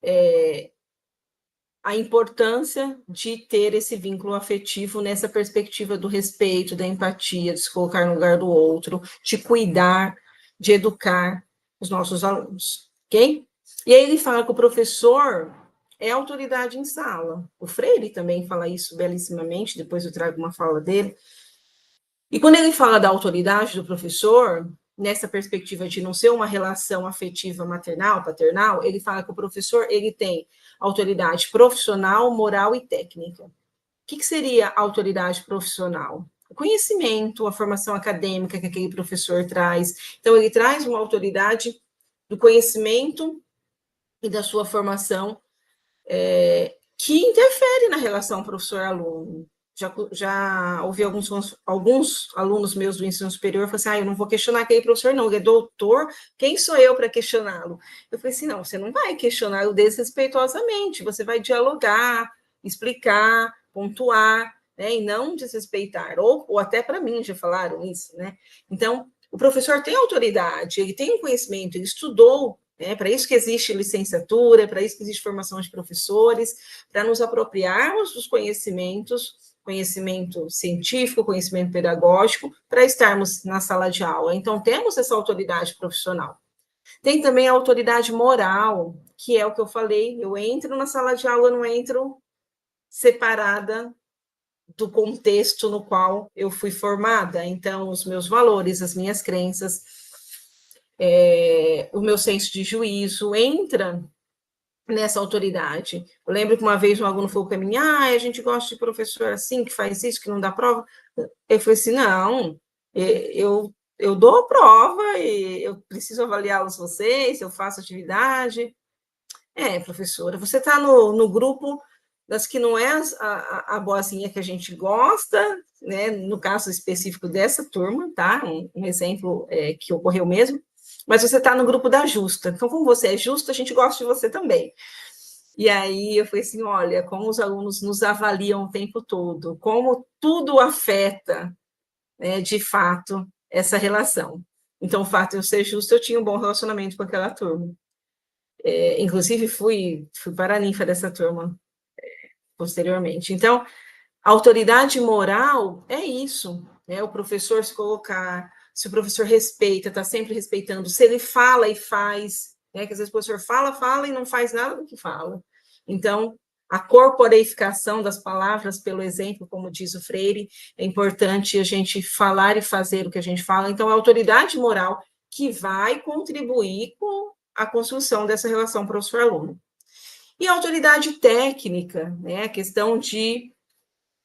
a importância de ter esse vínculo afetivo nessa perspectiva do respeito, da empatia, de se colocar no lugar do outro, de cuidar, de educar os nossos alunos, ok? E aí ele fala que o professor é autoridade em sala. O Freire também fala isso belíssimamente, depois eu trago uma fala dele. E quando ele fala da autoridade do professor, nessa perspectiva de não ser uma relação afetiva maternal, paternal, ele fala que o professor ele tem autoridade profissional, moral e técnica. O que seria autoridade profissional? O conhecimento, a formação acadêmica que aquele professor traz. Então, ele traz uma autoridade do conhecimento e da sua formação que interfere na relação professor-aluno. Já ouvi alguns alunos meus do ensino superior falar assim, eu não vou questionar aquele professor não, ele é doutor, quem sou eu para questioná-lo? Eu falei assim, não, você não vai questioná-lo desrespeitosamente, você vai dialogar, explicar, pontuar, né, e não desrespeitar, ou até para mim já falaram isso, né? Então, o professor tem autoridade, ele tem um conhecimento, ele estudou, para isso que existe licenciatura, para isso que existe formação de professores, para nos apropriarmos dos conhecimentos, conhecimento científico, conhecimento pedagógico, para estarmos na sala de aula. Então, temos essa autoridade profissional. Tem também a autoridade moral, que é o que eu falei, eu entro na sala de aula, eu não entro separada do contexto no qual eu fui formada. Então, os meus valores, as minhas crenças, o meu senso de juízo entra nessa autoridade. Eu lembro que uma vez um aluno falou para mim, a gente gosta de professor assim, que faz isso, que não dá prova. Eu falei assim, não, eu dou a prova, e eu preciso avaliá-los vocês, eu faço atividade. Professora, você está no grupo das que não é a boazinha que a gente gosta, né? No caso específico dessa turma, tá? Um exemplo que ocorreu mesmo, mas você está no grupo da justa. Então, como você é justo, a gente gosta de você também. E aí eu falei assim, olha, como os alunos nos avaliam o tempo todo, como tudo afeta, né, de fato, essa relação. Então, o fato de eu ser justa, eu tinha um bom relacionamento com aquela turma. Inclusive, fui paraninfa dessa turma. posteriormente. Então, a autoridade moral é isso, né? O professor se colocar, se o professor respeita, está sempre respeitando, se ele fala e faz, né? Que às vezes o professor fala e não faz nada do que fala. Então, a corporeificação das palavras pelo exemplo, como diz o Freire, é importante a gente falar e fazer o que a gente fala. Então, a autoridade moral que vai contribuir com a construção dessa relação professor-aluno. E a autoridade técnica, né? A questão de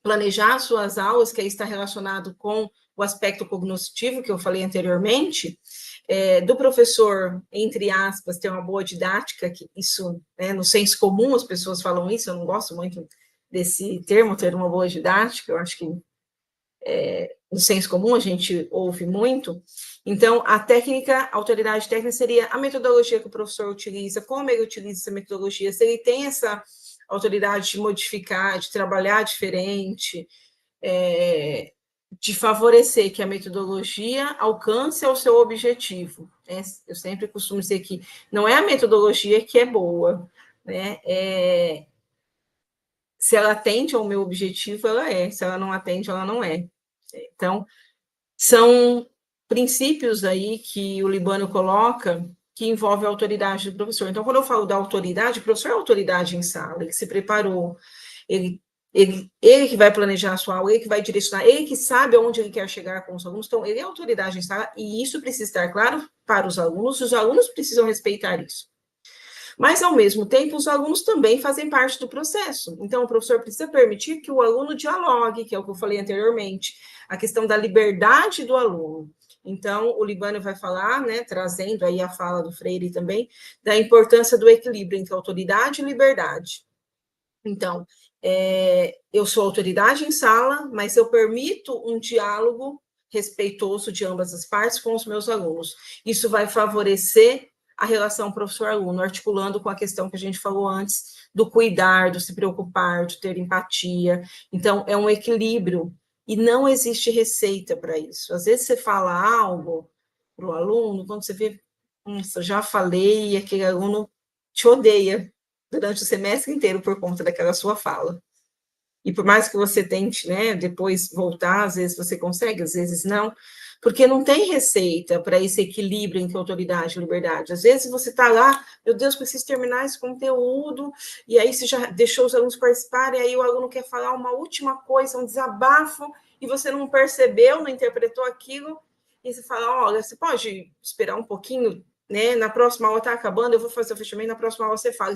planejar suas aulas, que aí está relacionado com o aspecto cognitivo, que eu falei anteriormente, do professor, entre aspas, ter uma boa didática, que isso, né, no senso comum as pessoas falam isso, eu não gosto muito desse termo, ter uma boa didática, eu acho que no senso comum a gente ouve muito. Então, a autoridade técnica seria a metodologia que o professor utiliza, como ele utiliza essa metodologia, se ele tem essa autoridade de modificar, de trabalhar diferente, de favorecer que a metodologia alcance ao seu objetivo. Né? Eu sempre costumo dizer que não é a metodologia que é boa, né? Se ela atende ao meu objetivo, ela é. Se ela não atende, ela não é. Então, são princípios aí que o Libânio coloca que envolve a autoridade do professor. Então, quando eu falo da autoridade, o professor é autoridade em sala, ele se preparou, ele que vai planejar a sua aula, ele que vai direcionar, ele que sabe aonde ele quer chegar com os alunos, então ele é autoridade em sala, e isso precisa estar claro para os alunos precisam respeitar isso. Mas, ao mesmo tempo, os alunos também fazem parte do processo. Então, o professor precisa permitir que o aluno dialogue, que é o que eu falei anteriormente, a questão da liberdade do aluno. Então, o Libânio vai falar, né, trazendo aí a fala do Freire também, da importância do equilíbrio entre autoridade e liberdade. Então, eu sou autoridade em sala, mas eu permito um diálogo respeitoso de ambas as partes com os meus alunos. Isso vai favorecer a relação professor-aluno, articulando com a questão que a gente falou antes, do cuidar, do se preocupar, de ter empatia. Então, é um equilíbrio, e não existe receita para isso. Às vezes você fala algo para o aluno, quando você vê, nossa, já falei, e aquele aluno te odeia durante o semestre inteiro por conta daquela sua fala. E por mais que você tente, né, depois voltar, às vezes você consegue, às vezes não, porque não tem receita para esse equilíbrio entre autoridade e liberdade. Às vezes você está lá, meu Deus, preciso terminar esse conteúdo, e aí você já deixou os alunos participarem, e aí o aluno quer falar uma última coisa, um desabafo, e você não percebeu, não interpretou aquilo, e você fala, olha, você pode esperar um pouquinho, né, na próxima aula está acabando, eu vou fazer o fechamento, na próxima aula você fala,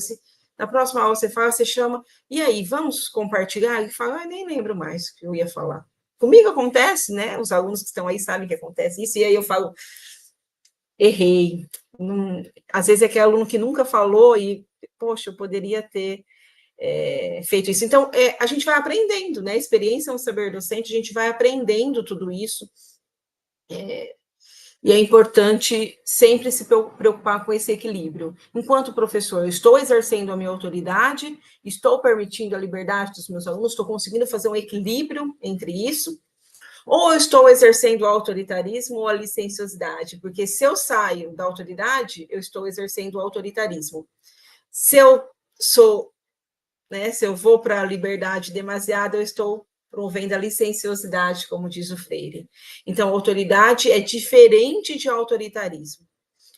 na próxima aula você fala, você chama, e aí, vamos compartilhar? E fala, nem lembro mais o que eu ia falar. Comigo acontece, né? Os alunos que estão aí sabem que acontece isso, e aí eu falo, errei. Às vezes é aquele aluno que nunca falou e, poxa, eu poderia ter feito isso. Então, a gente vai aprendendo, né? Experiência é um saber docente, a gente vai aprendendo tudo isso. E é importante sempre se preocupar com esse equilíbrio. Enquanto professor, eu estou exercendo a minha autoridade, estou permitindo a liberdade dos meus alunos, estou conseguindo fazer um equilíbrio entre isso, ou eu estou exercendo o autoritarismo ou a licenciosidade, porque se eu saio da autoridade, eu estou exercendo o autoritarismo. Se eu sou, né, se eu vou para a liberdade demasiada, eu estou promovendo a licenciosidade, como diz o Freire. Então, autoridade é diferente de autoritarismo.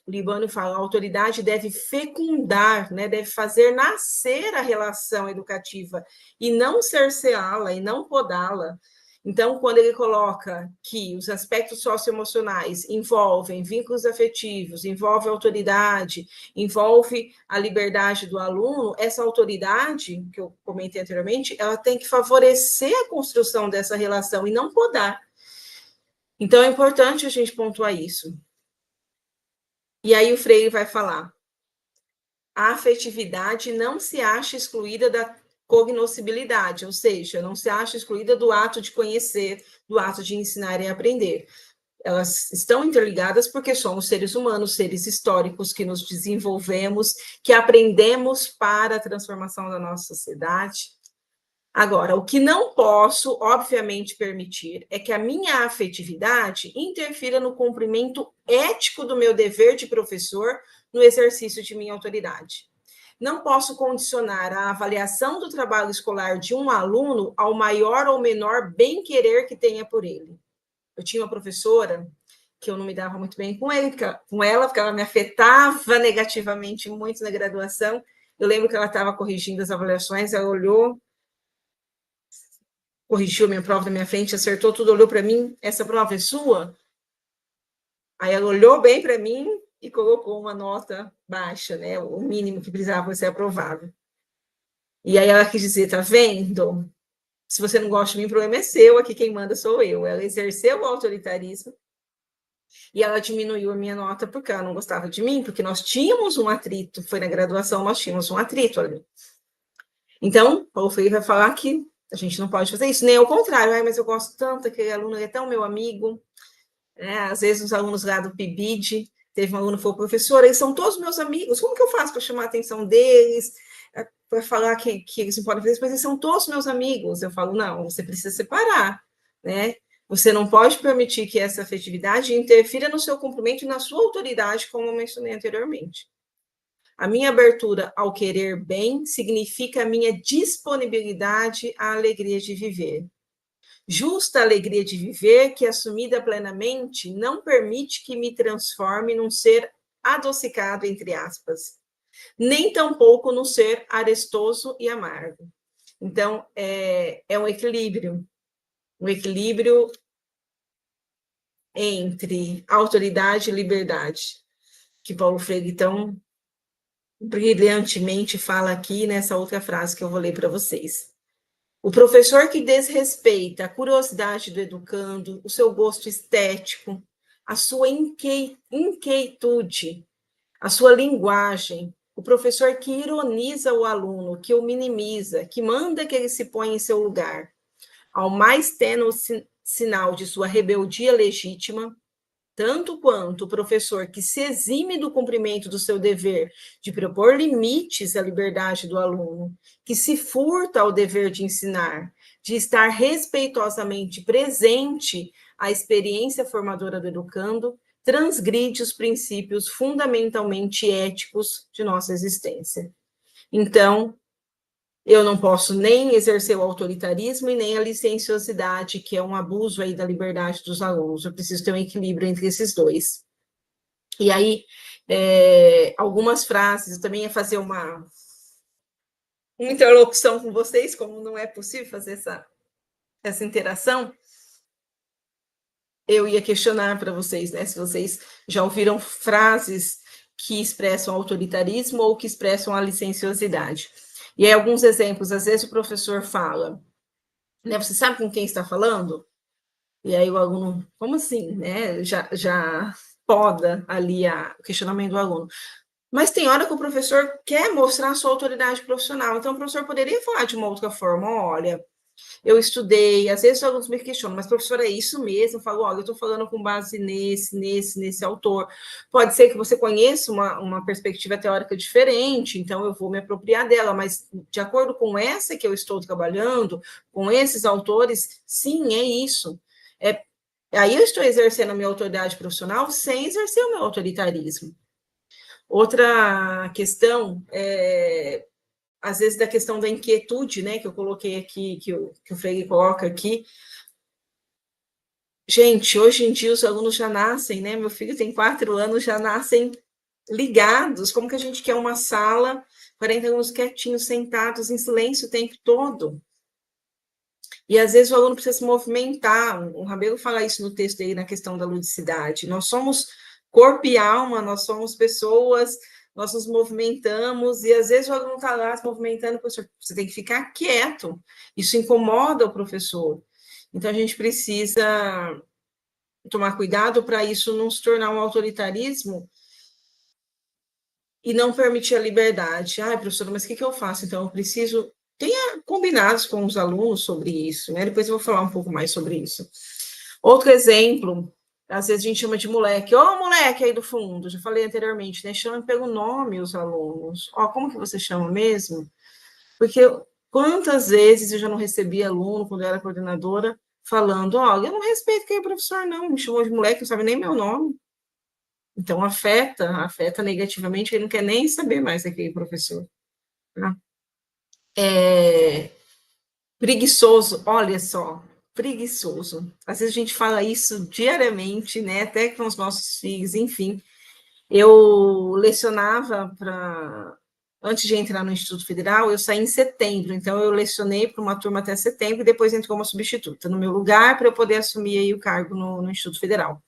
O Libânio fala, a autoridade deve fecundar, né, deve fazer nascer a relação educativa e não cerceá-la e não podá-la. Então, quando ele coloca que os aspectos socioemocionais envolvem vínculos afetivos, envolve autoridade, envolve a liberdade do aluno, essa autoridade, que eu comentei anteriormente, ela tem que favorecer a construção dessa relação e não podar. Então, é importante a gente pontuar isso. E aí o Freire vai falar, a afetividade não se acha excluída da cognoscibilidade, ou seja, não se acha excluída do ato de conhecer, do ato de ensinar e aprender. Elas estão interligadas porque somos seres humanos, seres históricos, que nos desenvolvemos, que aprendemos para a transformação da nossa sociedade. Agora, o que não posso, obviamente, permitir é que a minha afetividade interfira no cumprimento ético do meu dever de professor no exercício de minha autoridade. Não posso condicionar a avaliação do trabalho escolar de um aluno ao maior ou menor bem-querer que tenha por ele. Eu tinha uma professora que eu não me dava muito bem com ela, porque ela me afetava negativamente muito na graduação. Eu lembro que ela estava corrigindo as avaliações, ela olhou, corrigiu a minha prova na minha frente, acertou tudo, olhou para mim, essa prova é sua? Aí ela olhou bem para mim e colocou uma nota baixa, né? O mínimo que precisava ser aprovado. E aí ela quis dizer, tá vendo? Se você não gosta de mim, o problema é seu, aqui quem manda sou eu. Ela exerceu o autoritarismo e ela diminuiu a minha nota porque ela não gostava de mim, porque nós tínhamos um atrito, foi na graduação, nós tínhamos um atrito ali. Então, Paulo Freire vai falar que a gente não pode fazer isso, nem ao contrário, mas eu gosto tanto, aquele aluno é tão meu amigo, né? Às vezes os alunos lá do PIBID, teve um aluno que falou, professora, eles são todos meus amigos, como que eu faço para chamar a atenção deles, para falar que eles não podem fazer isso, mas eles são todos meus amigos? Eu falo, não, você precisa separar, né? Você não pode permitir que essa afetividade interfira no seu cumprimento e na sua autoridade, como eu mencionei anteriormente. A minha abertura ao querer bem significa a minha disponibilidade à alegria de viver. Justa alegria de viver, que assumida plenamente, não permite que me transforme num ser adocicado, entre aspas, nem tampouco num ser arestoso e amargo. Então, é um equilíbrio entre autoridade e liberdade, que Paulo Freire tão brilhantemente fala aqui nessa outra frase que eu vou ler para vocês. O professor que desrespeita a curiosidade do educando, o seu gosto estético, a sua inquietude, a sua linguagem, o professor que ironiza o aluno, que o minimiza, que manda que ele se ponha em seu lugar, ao mais tênue sinal de sua rebeldia legítima, tanto quanto o professor que se exime do cumprimento do seu dever de propor limites à liberdade do aluno, que se furta ao dever de ensinar, de estar respeitosamente presente à experiência formadora do educando, transgride os princípios fundamentalmente éticos de nossa existência. Então, eu não posso nem exercer o autoritarismo e nem a licenciosidade, que é um abuso aí da liberdade dos alunos. Eu preciso ter um equilíbrio entre esses dois. E aí, algumas frases, eu também ia fazer uma interlocução com vocês, como não é possível fazer essa interação, eu ia questionar para vocês, né, se vocês já ouviram frases que expressam autoritarismo ou que expressam a licenciosidade. E aí, alguns exemplos, às vezes o professor fala, né, você sabe com quem está falando? E aí o aluno, como assim, né, já poda ali o questionamento do aluno. Mas tem hora que o professor quer mostrar a sua autoridade profissional, então o professor poderia falar de uma outra forma, olha, eu estudei, às vezes os alunos me questionam, mas professor, é isso mesmo? Eu falo, olha, eu estou falando com base nesse autor. Pode ser que você conheça uma perspectiva teórica diferente, então eu vou me apropriar dela, mas de acordo com essa que eu estou trabalhando, com esses autores, sim, é isso. Aí eu estou exercendo a minha autoridade profissional sem exercer o meu autoritarismo. Outra questão às vezes, da questão da inquietude, né, que eu coloquei aqui, que o Freire coloca aqui. Gente, hoje em dia os alunos já nascem, né, meu filho tem 4 anos, já nascem ligados, como que a gente quer uma sala, 40 alunos quietinhos, sentados, em silêncio o tempo todo? E, às vezes, o aluno precisa se movimentar, o Rabelo fala isso no texto aí, na questão da ludicidade, nós somos corpo e alma, nós somos pessoas, nós nos movimentamos, e às vezes o aluno está lá se movimentando, professor, você tem que ficar quieto, isso incomoda o professor. Então, a gente precisa tomar cuidado para isso não se tornar um autoritarismo e não permitir a liberdade. Professor, mas o que eu faço? Então, eu preciso... Tenha combinados com os alunos sobre isso, né? Depois eu vou falar um pouco mais sobre isso. Outro exemplo... Às vezes a gente chama de moleque, moleque aí do fundo, já falei anteriormente, né? Chama pelo nome os alunos. Como que você chama mesmo? Porque quantas vezes eu já não recebi aluno, quando eu era coordenadora, falando, eu não respeito quem é professor, não, me chamou de moleque, não sabe nem meu nome. Então, afeta negativamente, ele não quer nem saber mais daquele professor. Tá? Preguiçoso, olha só, preguiçoso. Às vezes a gente fala isso diariamente, né? Até com os nossos filhos, enfim. Eu lecionava antes de entrar no Instituto Federal, eu saí em setembro, então eu lecionei para uma turma até setembro e depois entrou uma substituta no meu lugar para eu poder assumir aí o cargo no Instituto Federal.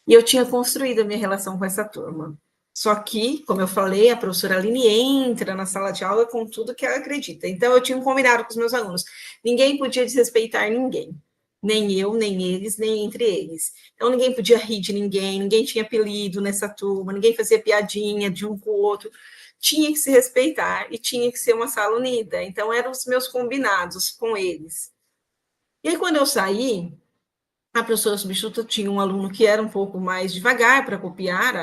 E eu tinha construído a minha relação com essa turma. Só que, como eu falei, a professora Aline entra na sala de aula com tudo que ela acredita. Então, eu tinha um combinado com os meus alunos. Ninguém podia desrespeitar ninguém. Nem eu, nem eles, nem entre eles. Então, ninguém podia rir de ninguém, ninguém tinha apelido nessa turma, ninguém fazia piadinha de um com o outro. Tinha que se respeitar e tinha que ser uma sala unida. Então, eram os meus combinados com eles. E aí, quando eu saí, a professora substituta tinha um aluno que era um pouco mais devagar para copiar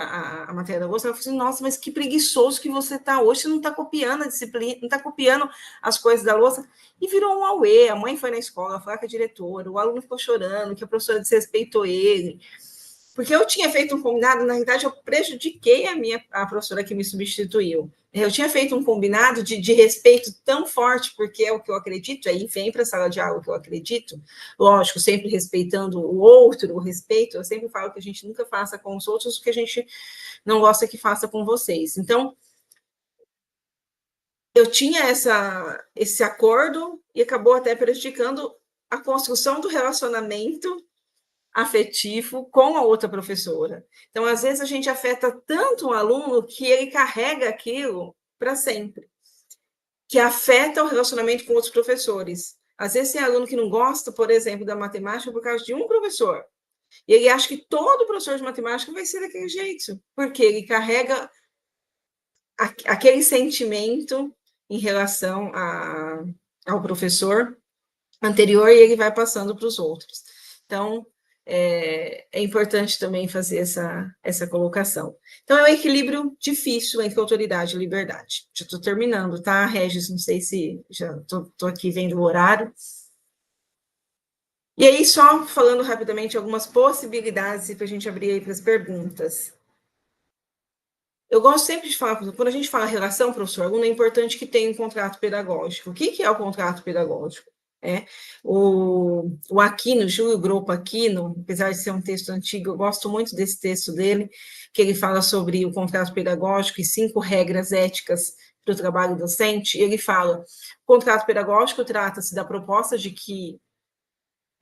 a matéria da louça. Ela falou assim: nossa, mas que preguiçoso que você está hoje, você não está copiando a disciplina, não está copiando as coisas da louça. E virou um auê. A mãe foi na escola, foi com a diretora, o aluno ficou chorando, que a professora desrespeitou ele. Porque eu tinha feito um combinado, na realidade, eu prejudiquei a professora que me substituiu. Eu tinha feito um combinado de respeito tão forte, porque é o que eu acredito, aí vem para a sala de aula que eu acredito, lógico, sempre respeitando o outro, o respeito, eu sempre falo que a gente nunca faça com os outros o que a gente não gosta que faça com vocês. Então, eu tinha esse acordo e acabou até prejudicando a construção do relacionamento afetivo com a outra professora. Então, às vezes, a gente afeta tanto o aluno que ele carrega aquilo para sempre, que afeta o relacionamento com outros professores. Às vezes, tem aluno que não gosta, por exemplo, da matemática por causa de um professor. E ele acha que todo professor de matemática vai ser daquele jeito, porque ele carrega aquele sentimento em relação ao professor anterior e ele vai passando para os outros. Então, é importante também fazer essa colocação. Então, é um equilíbrio difícil entre autoridade e liberdade. Já estou terminando, tá, Regis? Não sei se já estou aqui vendo o horário. E aí, só falando rapidamente algumas possibilidades para a gente abrir aí para as perguntas. Eu gosto sempre de falar, quando a gente fala relação professor-aluno, é importante que tenha um contrato pedagógico. O que é o contrato pedagógico? O Aquino, Júlio Groppo Aquino, apesar de ser um texto antigo, eu gosto muito desse texto dele, que ele fala sobre o contrato pedagógico e 5 regras éticas para o trabalho docente. Ele fala: o contrato pedagógico trata-se da proposta de que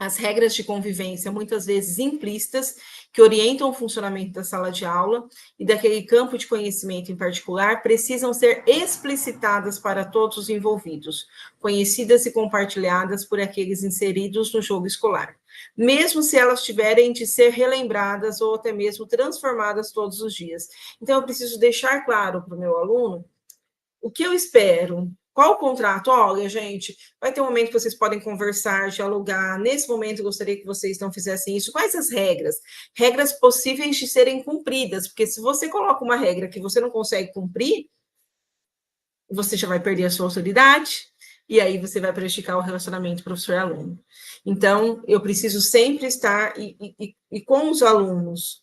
as regras de convivência, muitas vezes implícitas, que orientam o funcionamento da sala de aula e daquele campo de conhecimento em particular, precisam ser explicitadas para todos os envolvidos, conhecidas e compartilhadas por aqueles inseridos no jogo escolar, mesmo se elas tiverem de ser relembradas ou até mesmo transformadas todos os dias. Então, eu preciso deixar claro para o meu aluno o que eu espero. Qual o contrato? Olha, gente, vai ter um momento que vocês podem conversar, dialogar. Nesse momento, eu gostaria que vocês não fizessem isso. Quais as regras? Regras possíveis de serem cumpridas, porque se você coloca uma regra que você não consegue cumprir, você já vai perder a sua autoridade, e aí você vai prejudicar o relacionamento professor-aluno. Então, eu preciso sempre estar e com os alunos,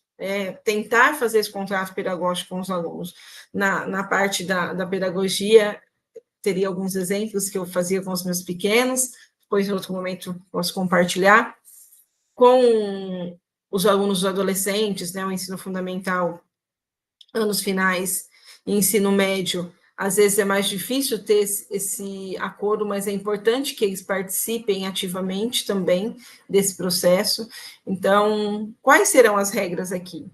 tentar fazer esse contrato pedagógico com os alunos. Na parte da pedagogia, teria alguns exemplos que eu fazia com os meus pequenos, depois em outro momento posso compartilhar, com os alunos adolescentes, o ensino fundamental, anos finais, e ensino médio, às vezes é mais difícil ter esse acordo, mas é importante que eles participem ativamente também desse processo. Então, quais serão as regras aqui?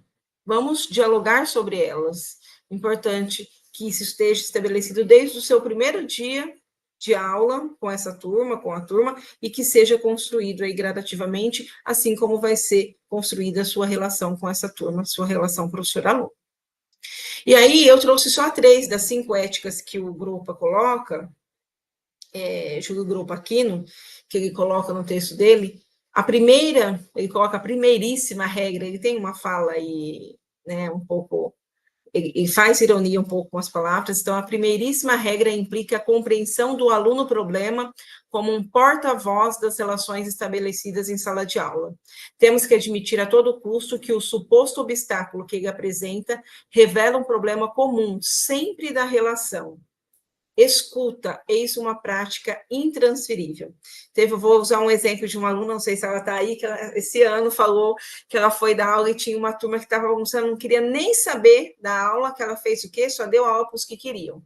Vamos dialogar sobre elas. Importante que isso esteja estabelecido desde o seu primeiro dia de aula com essa turma, com a turma, e que seja construído aí gradativamente, assim como vai ser construída a sua relação com essa turma, sua relação professor-aluno. E aí eu trouxe só 3 das 5 éticas que o Groppo coloca, Júlio Groppo Aquino, que ele coloca no texto dele. A primeira, ele coloca a primeiríssima regra, ele tem uma fala aí, um pouco, ele faz ironia um pouco com as palavras. Então, a primeiríssima regra implica a compreensão do aluno-problema como um porta-voz das relações estabelecidas em sala de aula. Temos que admitir a todo custo que o suposto obstáculo que ele apresenta revela um problema comum, sempre da relação. escuta, eis uma prática intransferível. Eu vou usar um exemplo de uma aluna, não sei se ela está aí, que ela, esse ano falou que ela foi dar aula e tinha uma turma que estava almoçando, não queria nem saber da aula, que ela fez o quê? Só deu aula para os que queriam.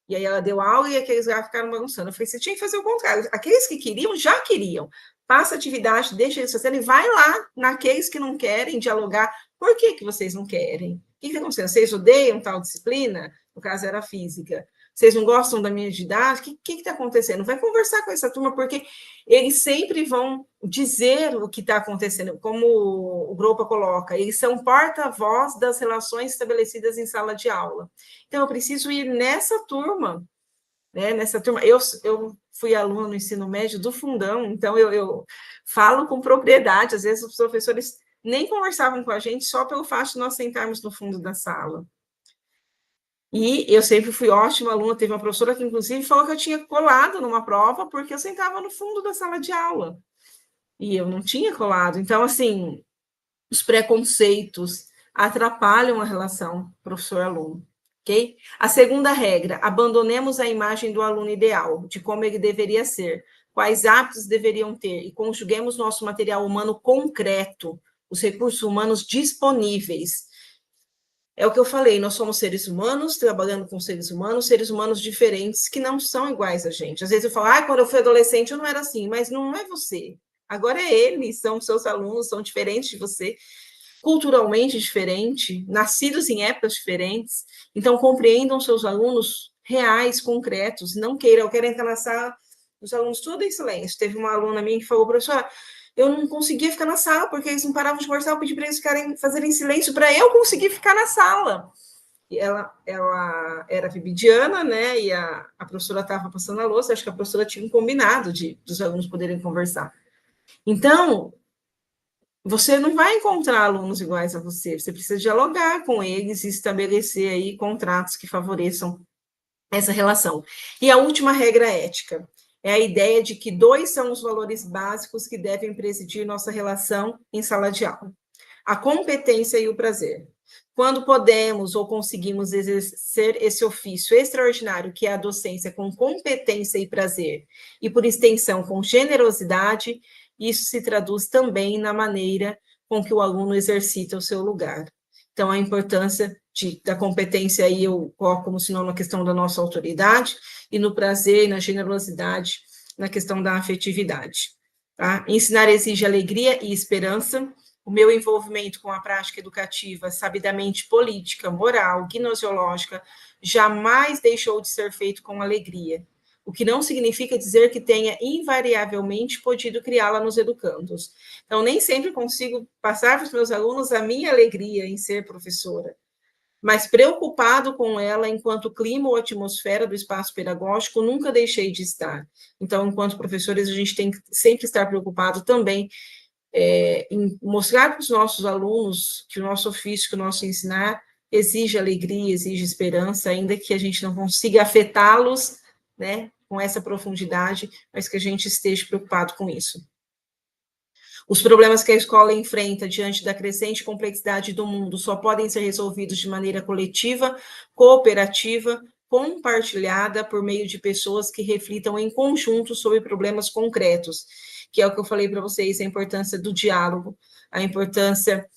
E aí ela deu aula e aqueles lá ficaram bagunçando. Eu falei, você tinha que fazer o contrário. Aqueles que queriam, já queriam. Passa a atividade, deixa eles fazerem e vai lá naqueles que não querem dialogar. Por que, que vocês não querem? O que está acontecendo? Vocês odeiam tal disciplina? No caso, era física. Vocês não gostam da minha idade? O que está acontecendo? Vai conversar com essa turma, porque eles sempre vão dizer o que está acontecendo, como o Gropa coloca, eles são porta-voz das relações estabelecidas em sala de aula. Então, eu preciso ir nessa turma, né? Nessa turma. Eu fui aluna no ensino médio do fundão, então eu falo com propriedade, às vezes os professores nem conversavam com a gente só pelo fato de nós sentarmos no fundo da sala. E eu sempre fui ótima aluna, teve uma professora que, inclusive, falou que eu tinha colado numa prova porque eu sentava no fundo da sala de aula. E eu não tinha colado. Então, assim, os preconceitos atrapalham a relação professor-aluno, ok? A segunda regra, abandonemos a imagem do aluno ideal, de como ele deveria ser, quais hábitos deveriam ter, e conjuguemos nosso material humano concreto, os recursos humanos disponíveis. É o que eu falei, nós somos seres humanos, trabalhando com seres humanos diferentes, que não são iguais a gente. Às vezes eu falo, quando eu fui adolescente eu não era assim, mas não é você. Agora é eles, são seus alunos, são diferentes de você, culturalmente diferentes, nascidos em épocas diferentes. Então, compreendam seus alunos reais, concretos, não queiram, eu quero entrar na sala, os alunos tudo em silêncio. Teve uma aluna minha que falou, professora, eu não conseguia ficar na sala, porque eles não paravam de conversar, eu pedi para eles fazerem silêncio, para eu conseguir ficar na sala. E ela era vibidiana, né, e a professora estava passando a louça, acho que a professora tinha um combinado dos alunos poderem conversar. Então, você não vai encontrar alunos iguais a você, você precisa dialogar com eles e estabelecer aí contratos que favoreçam essa relação. E a última regra ética é a ideia de que 2 são os valores básicos que devem presidir nossa relação em sala de aula: a competência e o prazer. Quando podemos ou conseguimos exercer esse ofício extraordinário que é a docência com competência e prazer, e por extensão com generosidade, isso se traduz também na maneira com que o aluno exercita o seu lugar. Então, a importância da competência aí eu coloco como sinônimo a questão da nossa autoridade, e no prazer e na generosidade, na questão da afetividade. Tá? Ensinar exige alegria e esperança. O meu envolvimento com a prática educativa, sabidamente política, moral, gnoseológica, jamais deixou de ser feito com alegria, o que não significa dizer que tenha invariavelmente podido criá-la nos educandos. Então, nem sempre consigo passar para os meus alunos a minha alegria em ser professora, mas preocupado com ela enquanto clima ou atmosfera do espaço pedagógico, nunca deixei de estar. Então, enquanto professores, a gente tem que sempre estar preocupado também em mostrar para os nossos alunos que o nosso ofício, que o nosso ensinar, exige alegria, exige esperança, ainda que a gente não consiga afetá-los, né, com essa profundidade, mas que a gente esteja preocupado com isso. Os problemas que a escola enfrenta diante da crescente complexidade do mundo só podem ser resolvidos de maneira coletiva, cooperativa, compartilhada por meio de pessoas que reflitam em conjunto sobre problemas concretos, que é o que eu falei para vocês, a importância do diálogo, a importância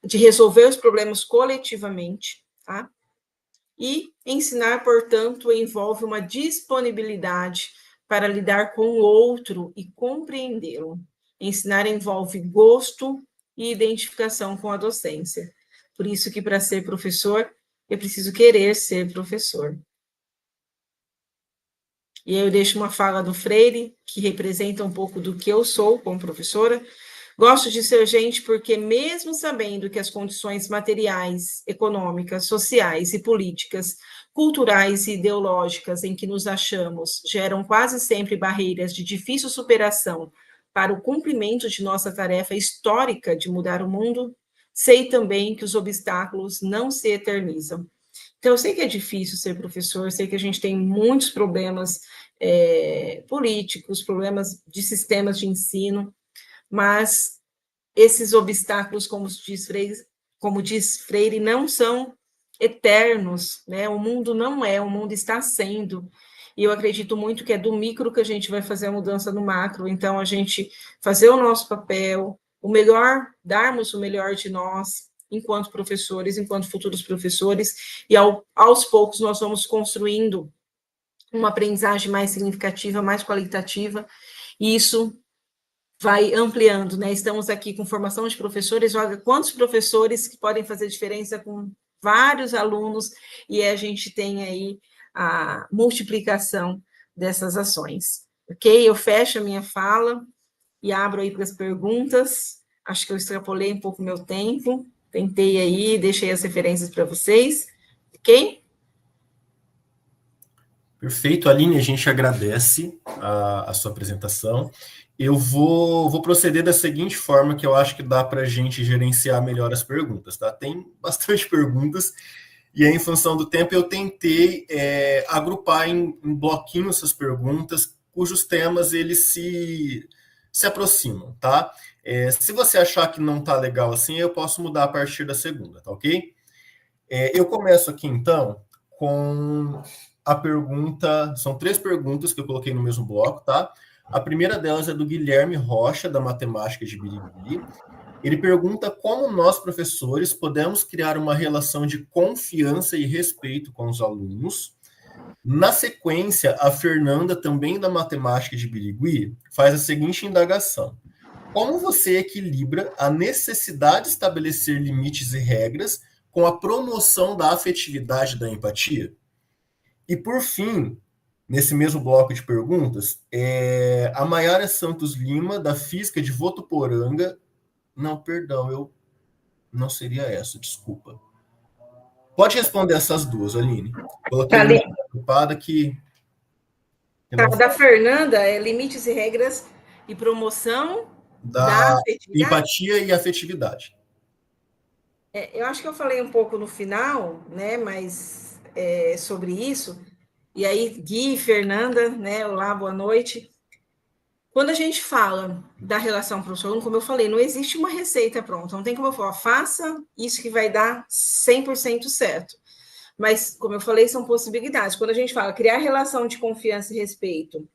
de resolver os problemas coletivamente, tá? E ensinar, portanto, envolve uma disponibilidade para lidar com o outro e compreendê-lo. Ensinar envolve gosto e identificação com a docência. Por isso que, para ser professor, eu preciso querer ser professor. E aí eu deixo uma fala do Freire, que representa um pouco do que eu sou como professora. Gosto de ser gente porque, mesmo sabendo que as condições materiais, econômicas, sociais e políticas, culturais e ideológicas em que nos achamos geram quase sempre barreiras de difícil superação para o cumprimento de nossa tarefa histórica de mudar o mundo, sei também que os obstáculos não se eternizam. Então, eu sei que é difícil ser professor, sei que a gente tem muitos problemas políticos, problemas de sistemas de ensino, mas esses obstáculos, como diz Freire, não são eternos, né? O mundo não é, o mundo está sendo. E eu acredito muito que é do micro que a gente vai fazer a mudança no macro. Então, a gente fazer o nosso papel, o melhor, darmos o melhor de nós, enquanto professores, enquanto futuros professores, e aos poucos nós vamos construindo uma aprendizagem mais significativa, mais qualitativa, e isso vai ampliando, né? Estamos aqui com formação de professores, olha quantos professores que podem fazer diferença com vários alunos, e a gente tem aí a multiplicação dessas ações. Ok? Eu fecho a minha fala e abro aí para as perguntas. Acho que eu extrapolei um pouco o meu tempo, tentei aí, deixei as referências para vocês, ok? Perfeito, Aline, a gente agradece a sua apresentação. Eu vou proceder da seguinte forma, que eu acho que dá para a gente gerenciar melhor as perguntas, tá? Tem bastante perguntas, e aí, em função do tempo, eu tentei agrupar em bloquinhos essas perguntas, cujos temas eles se aproximam, tá? Se você achar que não tá legal assim, eu posso mudar a partir da segunda, tá ok? Eu começo aqui, então, com a pergunta, são 3 perguntas que eu coloquei no mesmo bloco, tá? A primeira delas é do Guilherme Rocha, da Matemática de Birigui. Ele pergunta como nós, professores, podemos criar uma relação de confiança e respeito com os alunos. Na sequência, a Fernanda, também da Matemática de Birigui, faz a seguinte indagação. Como você equilibra a necessidade de estabelecer limites e regras com a promoção da afetividade e da empatia? E, por fim, nesse mesmo bloco de perguntas, a Maiara Santos Lima, da Física de Votuporanga. Não, perdão, eu não seria essa, desculpa. Pode responder essas duas, Aline. Coloquei Tá, uma preocupada que não da Fernanda, limites e regras e promoção da da afetividade. empatia e afetividade. Eu acho que eu falei um pouco no final, né, mas sobre isso. E aí, Gui, Fernanda, né, olá, boa noite. Quando a gente fala da relação professor-aluno, como eu falei, não existe uma receita pronta. Não tem como eu falar, faça isso que vai dar 100% certo. Mas, como eu falei, são possibilidades. Quando a gente fala criar relação de confiança e respeito,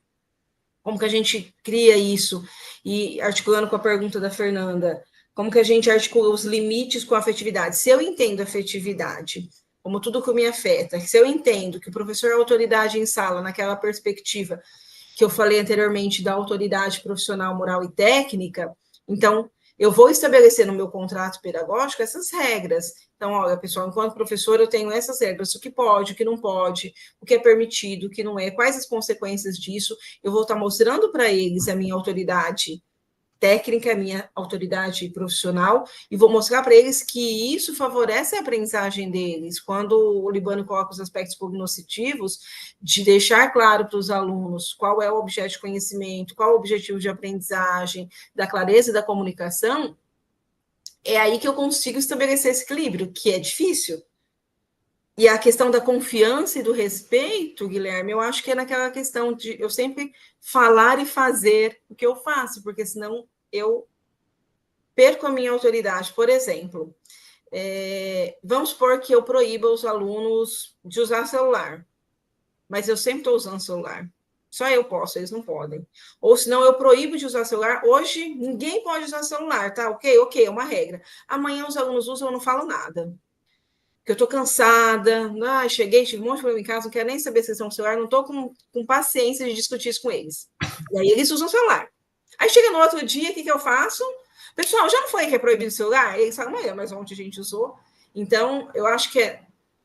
como que a gente cria isso? E articulando com a pergunta da Fernanda, como que a gente articula os limites com a afetividade? Se eu entendo a afetividade como tudo que me afeta, se eu entendo que o professor é autoridade em sala, naquela perspectiva que eu falei anteriormente da autoridade profissional, moral e técnica, então eu vou estabelecer no meu contrato pedagógico essas regras. Então, olha, pessoal, enquanto professor, eu tenho essas regras, o que pode, o que não pode, o que é permitido, o que não é, quais as consequências disso. Eu vou estar mostrando para eles a minha autoridade técnica, a minha autoridade profissional, e vou mostrar para eles que isso favorece a aprendizagem deles. Quando o Libano coloca os aspectos cognitivos, de deixar claro para os alunos qual é o objeto de conhecimento, qual é o objetivo de aprendizagem, da clareza e da comunicação, é aí que eu consigo estabelecer esse equilíbrio, que é difícil. E a questão da confiança e do respeito, Guilherme, eu acho que é naquela questão de eu sempre falar e fazer o que eu faço, porque senão eu perco a minha autoridade. Por exemplo, vamos supor que eu proíba os alunos de usar celular, mas eu sempre estou usando celular. Só eu posso, eles não podem. Ou senão eu proíbo de usar celular. Hoje ninguém pode usar celular, tá? Ok, é uma regra. Amanhã os alunos usam, eu não falo nada. Porque eu estou cansada, cheguei, tive um monte de problema em casa, não quero nem saber se eles estão no celular, não estou com paciência de discutir isso com eles. E aí eles usam o celular. Aí chega no outro dia, o que eu faço? Pessoal, já não foi que é proibido o celular? E eles falam, mas ontem a gente usou. Então, eu acho que é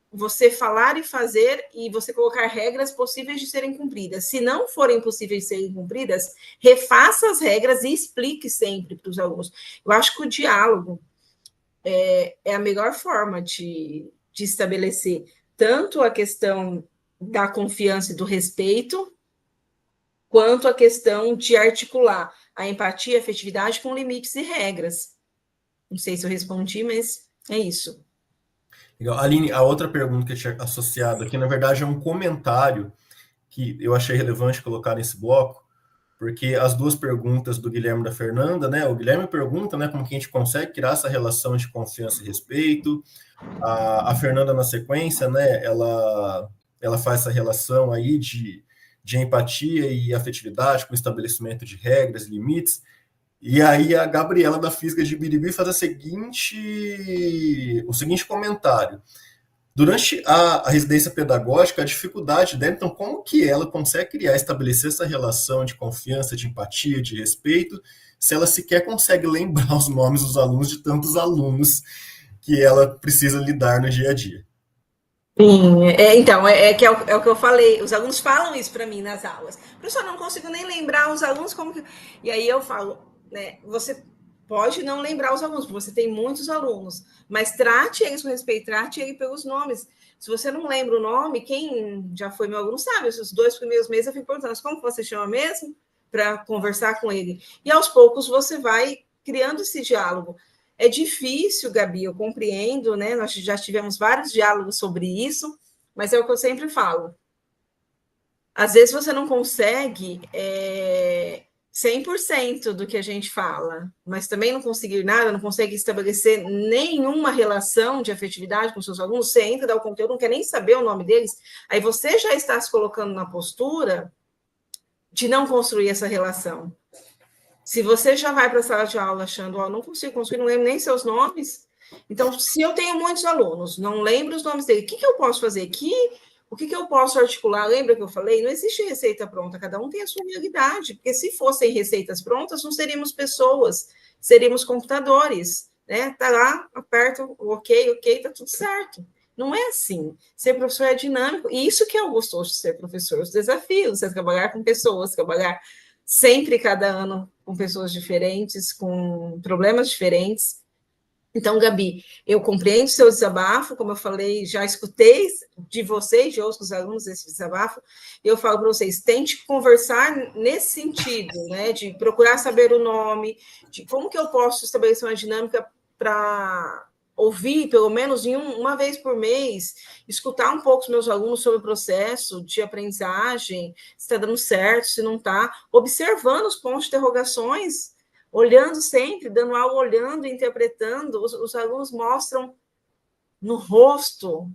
você falar e fazer e você colocar regras possíveis de serem cumpridas. Se não forem possíveis de serem cumpridas, refaça as regras e explique sempre para os alunos. Eu acho que o diálogo é a melhor forma de estabelecer tanto a questão da confiança e do respeito, quanto a questão de articular a empatia e a afetividade com limites e regras. Não sei se eu respondi, mas é isso. Legal. Aline, a outra pergunta que eu tinha associado aqui, na verdade, é um comentário que eu achei relevante colocar nesse bloco, porque as duas perguntas do Guilherme e da Fernanda, né? O Guilherme pergunta, né, como que a gente consegue criar essa relação de confiança e respeito. A Fernanda, na sequência, né, ela faz essa relação aí de empatia e afetividade com estabelecimento de regras, limites. E aí a Gabriela, da Física de Birigui, faz o seguinte comentário. Durante a residência pedagógica, a dificuldade dela, então, como que ela consegue criar, estabelecer essa relação de confiança, de empatia, de respeito, se ela sequer consegue lembrar os nomes dos alunos de tantos alunos que ela precisa lidar no dia a dia? Sim, então, é o que eu falei, os alunos falam isso para mim nas aulas. Professor, não consigo nem lembrar os alunos como que... E aí eu falo, né, você pode não lembrar os alunos, porque você tem muitos alunos, mas trate eles com respeito, trate eles pelos nomes. Se você não lembra o nome, quem já foi meu aluno sabe, esses 2 primeiros meses eu fico perguntando, como você chama mesmo? Para conversar com ele. E aos poucos você vai criando esse diálogo. É difícil, Gabi, eu compreendo, né? Nós já tivemos vários diálogos sobre isso, mas é o que eu sempre falo. Às vezes você não consegue 100% do que a gente fala, mas também não conseguir nada, não consegue estabelecer nenhuma relação de afetividade com seus alunos, você entra, dá o conteúdo, não quer nem saber o nome deles, aí você já está se colocando na postura de não construir essa relação. Se você já vai para a sala de aula achando, não consigo construir, não lembro nem seus nomes, então, se eu tenho muitos alunos, não lembro os nomes deles, o que eu posso fazer? O que eu posso articular? Lembra que eu falei? Não existe receita pronta, cada um tem a sua realidade, porque se fossem receitas prontas, não seríamos pessoas, seríamos computadores, né? Tá lá, aperta o ok, tá tudo certo. Não é assim. Ser professor é dinâmico, e isso que é o gostoso de ser professor, os desafios, é trabalhar com pessoas, trabalhar sempre, cada ano, com pessoas diferentes, com problemas diferentes. Então, Gabi, eu compreendo seu desabafo, como eu falei, já escutei de vocês, de outros alunos, esse desabafo, e eu falo para vocês, tente conversar nesse sentido, né, de procurar saber o nome, de como que eu posso estabelecer uma dinâmica para ouvir, pelo menos uma vez por mês, escutar um pouco os meus alunos sobre o processo de aprendizagem, se está dando certo, se não está, observando os pontos de interrogações, olhando sempre, dando aula, olhando, interpretando, os alunos mostram no rosto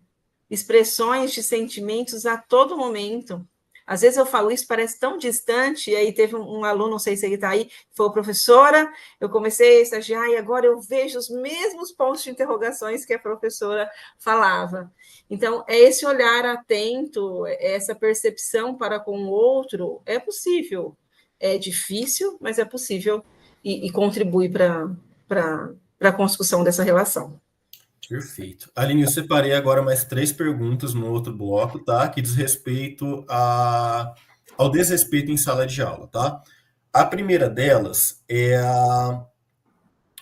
expressões de sentimentos a todo momento. Às vezes eu falo isso, parece tão distante, e aí teve um aluno, não sei se ele está aí, falou, professora, eu comecei a estagiar e agora eu vejo os mesmos pontos de interrogações que a professora falava. Então, é esse olhar atento, essa percepção para com o outro, é possível. É difícil, mas é possível e contribui para a construção dessa relação. Perfeito. Aline, eu separei agora mais 3 perguntas no outro bloco, tá? Que diz respeito ao desrespeito em sala de aula, tá? A primeira delas é a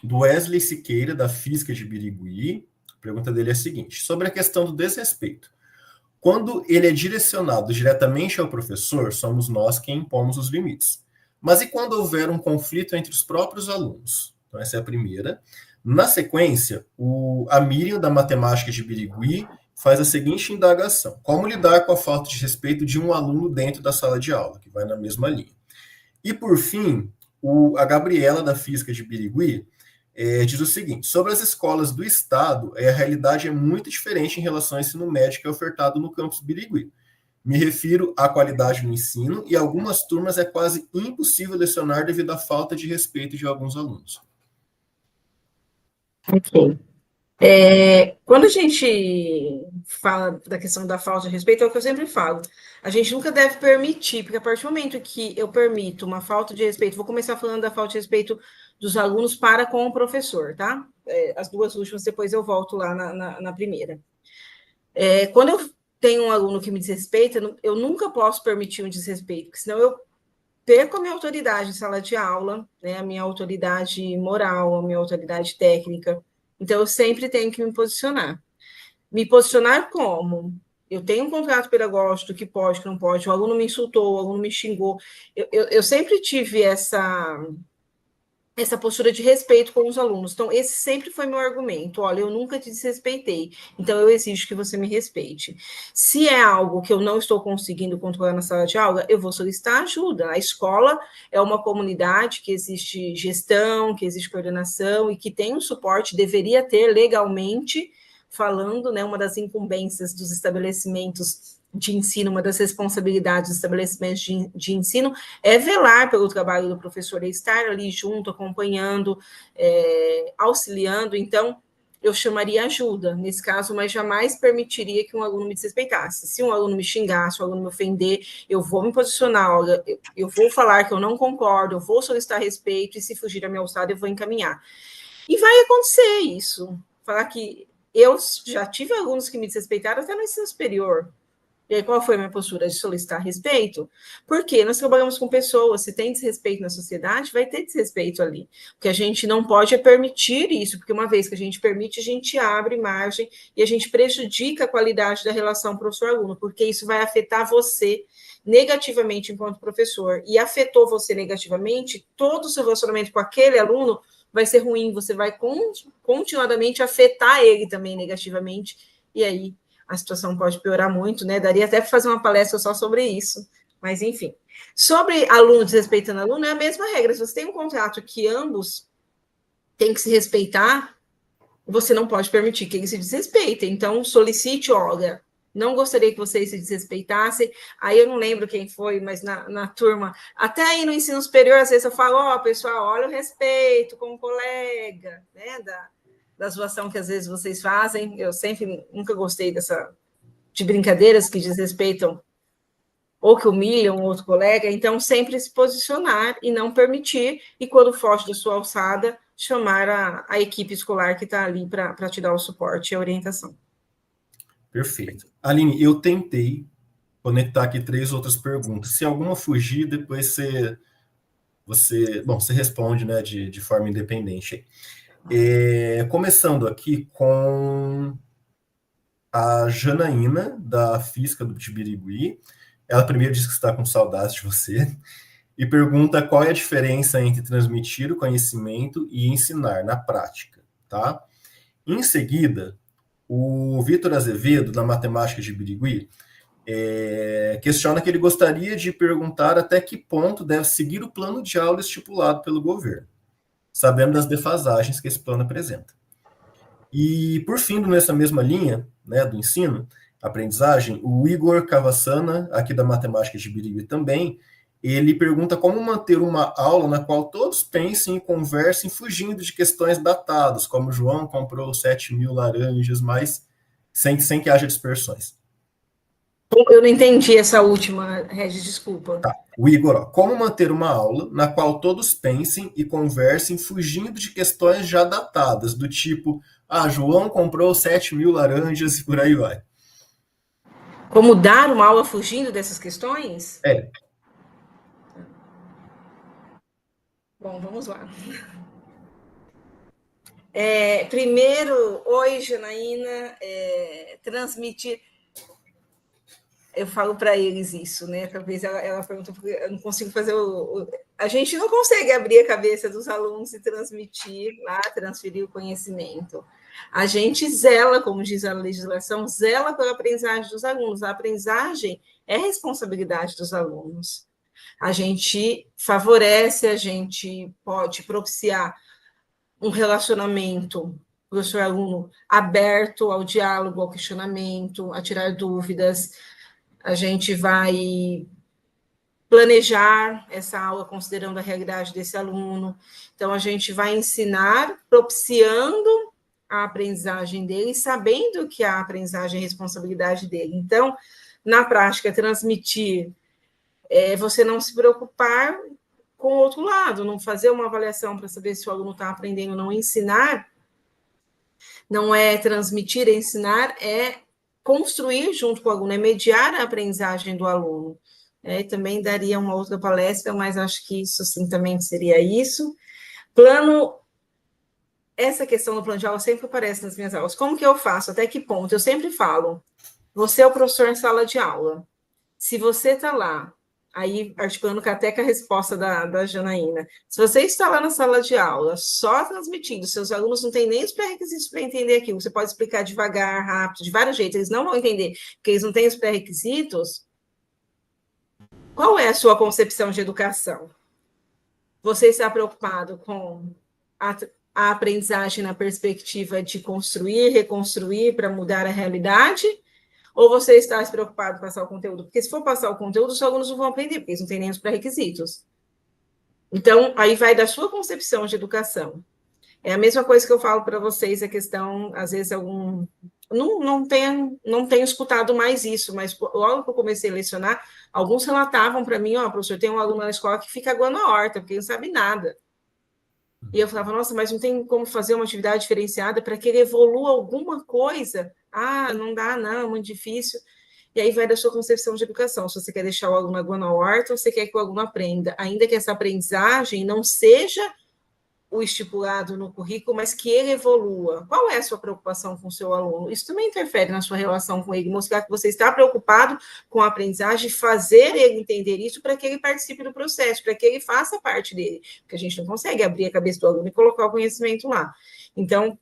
do Wesley Siqueira, da Física de Birigui. A pergunta dele é a seguinte: sobre a questão do desrespeito. Quando ele é direcionado diretamente ao professor, somos nós quem impomos os limites. Mas e quando houver um conflito entre os próprios alunos? Então, essa é a primeira. Na sequência, a Miriam, da Matemática de Birigui, faz a seguinte indagação: como lidar com a falta de respeito de um aluno dentro da sala de aula, que vai na mesma linha. E, por fim, a Gabriela, da Física de Birigui, diz o seguinte: sobre as escolas do Estado, a realidade é muito diferente em relação ao ensino médio que é ofertado no campus Birigui. Me refiro à qualidade no ensino, e algumas turmas é quase impossível lecionar devido à falta de respeito de alguns alunos. Ok. Quando a gente fala da questão da falta de respeito, é o que eu sempre falo. A gente nunca deve permitir, porque a partir do momento que eu permito uma falta de respeito, vou começar falando da falta de respeito dos alunos para com o professor, tá? As 2 últimas, depois eu volto lá na primeira. Quando eu tenho um aluno que me desrespeita, eu nunca posso permitir um desrespeito, porque senão eu perco a minha autoridade em sala de aula, né? A minha autoridade moral, a minha autoridade técnica. Então, eu sempre tenho que me posicionar. Me posicionar como? Eu tenho um contrato pedagógico que pode, que não pode, o aluno me insultou, o aluno me xingou. Eu sempre tive essa essa postura de respeito com os alunos. Então, esse sempre foi meu argumento. Olha, eu nunca te desrespeitei, então eu exijo que você me respeite. Se é algo que eu não estou conseguindo controlar na sala de aula, eu vou solicitar ajuda. A escola é uma comunidade que existe gestão, que existe coordenação e que tem um suporte, deveria ter legalmente falando, né, uma das incumbências dos estabelecimentos de ensino, uma das responsabilidades dos estabelecimentos de ensino é velar pelo trabalho do professor, é estar ali junto, acompanhando, auxiliando. Então, eu chamaria ajuda nesse caso, mas jamais permitiria que um aluno me desrespeitasse. Se um aluno me xingasse, um aluno me ofender, eu vou me posicionar, olha, eu vou falar que eu não concordo, eu vou solicitar respeito, e se fugir da minha alçada, eu vou encaminhar. E vai acontecer isso. Falar que eu já tive alunos que me desrespeitaram até no ensino superior. E aí, qual foi a minha postura? De solicitar respeito? Porque nós trabalhamos com pessoas, se tem desrespeito na sociedade, vai ter desrespeito ali. O que a gente não pode é permitir isso, porque uma vez que a gente permite, a gente abre margem e a gente prejudica a qualidade da relação professor-aluno, porque isso vai afetar você negativamente enquanto professor, e afetou você negativamente, todo o seu relacionamento com aquele aluno vai ser ruim, você vai continuadamente afetar ele também negativamente, e aí a situação pode piorar muito, né? Daria até para fazer uma palestra só sobre isso, mas enfim. Sobre aluno desrespeitando aluno, é a mesma regra. Se você tem um contrato que ambos têm que se respeitar, você não pode permitir que eles se desrespeitem. Então, solicite, olha, não gostaria que vocês se desrespeitassem. Aí eu não lembro quem foi, mas na turma, até aí no ensino superior, às vezes eu falo, ó, pessoal, olha o respeito como colega, né, da zoação que às vezes vocês fazem. Eu sempre, nunca gostei de brincadeiras que desrespeitam ou que humilham outro colega, então sempre se posicionar e não permitir, e quando foge da sua alçada, chamar a equipe escolar que está ali para te dar o suporte e a orientação. Perfeito. Aline, eu tentei conectar aqui 3 outras perguntas. Se alguma fugir, depois você responde, né, de forma independente. Começando aqui com a Janaína, da Física do Tibirigui. Ela primeiro diz que está com saudades de você e pergunta qual é a diferença entre transmitir o conhecimento e ensinar na prática, tá? Em seguida, o Vitor Azevedo, da Matemática de Birigui, questiona que ele gostaria de perguntar até que ponto deve seguir o plano de aula estipulado pelo governo, sabendo das defasagens que esse plano apresenta. E, por fim, nessa mesma linha, né, do ensino, aprendizagem, o Igor Cavassana, aqui da Matemática de Birigui também, ele pergunta como manter uma aula na qual todos pensem e conversem fugindo de questões datadas, como João comprou 7.000 laranjas, mas sem que haja dispersões. Eu não entendi essa última, Regis, desculpa. Tá. O Igor, como manter uma aula na qual todos pensem e conversem fugindo de questões já datadas, do tipo, João comprou 7.000 laranjas e por aí vai. Como dar uma aula fugindo dessas questões? Bom, vamos lá. Primeiro, oi, Janaína, transmitir. Eu falo para eles isso, né? Talvez ela perguntou, porque eu não consigo fazer a gente não consegue abrir a cabeça dos alunos e transferir o conhecimento. A gente zela, como diz a legislação, zela pela aprendizagem dos alunos. A aprendizagem é responsabilidade dos alunos. A gente favorece, a gente pode propiciar um relacionamento professor-aluno aberto ao diálogo, ao questionamento, a tirar dúvidas. A gente vai planejar essa aula considerando a realidade desse aluno. Então, a gente vai ensinar propiciando a aprendizagem dele, sabendo que a aprendizagem é responsabilidade dele. Então, na prática, transmitir você não se preocupar com o outro lado, não fazer uma avaliação para saber se o aluno está aprendendo ou não. Ensinar não é transmitir, é ensinar, é construir junto com o aluno, é mediar a aprendizagem do aluno. Também daria uma outra palestra, mas acho que isso, sim, também seria isso. Essa questão do plano de aula sempre aparece nas minhas aulas. Como que eu faço? Até que ponto? Eu sempre falo, você é o professor em sala de aula. Se você está lá aí articulando até com a resposta da Janaína, se você está lá na sala de aula, só transmitindo, seus alunos não têm nem os pré-requisitos para entender aquilo, você pode explicar devagar, rápido, de vários jeitos, eles não vão entender, porque eles não têm os pré-requisitos. Qual é a sua concepção de educação? Você está preocupado com a aprendizagem na perspectiva de construir, reconstruir para mudar a realidade? Ou você está preocupado em passar o conteúdo? Porque se for passar o conteúdo, os alunos não vão aprender, porque eles não têm nem os pré-requisitos. Então, aí vai da sua concepção de educação. É a mesma coisa que eu falo para vocês, a questão, às vezes, não tenho escutado mais isso, mas logo que eu comecei a lecionar, alguns relatavam para mim, professor, tem um aluno na escola que fica aguando a horta, porque ele não sabe nada. E eu falava, nossa, mas não tem como fazer uma atividade diferenciada para que ele evolua alguma coisa? Ah, não dá, não, é muito difícil. E aí vai da sua concepção de educação, se você quer deixar o aluno aguando a horta, ou você quer que o aluno aprenda, ainda que essa aprendizagem não seja o estipulado no currículo, mas que ele evolua. Qual é a sua preocupação com o seu aluno? Isso também interfere na sua relação com ele, mostrar que você está preocupado com a aprendizagem, fazer ele entender isso para que ele participe do processo, para que ele faça parte dele, porque a gente não consegue abrir a cabeça do aluno e colocar o conhecimento lá. Então,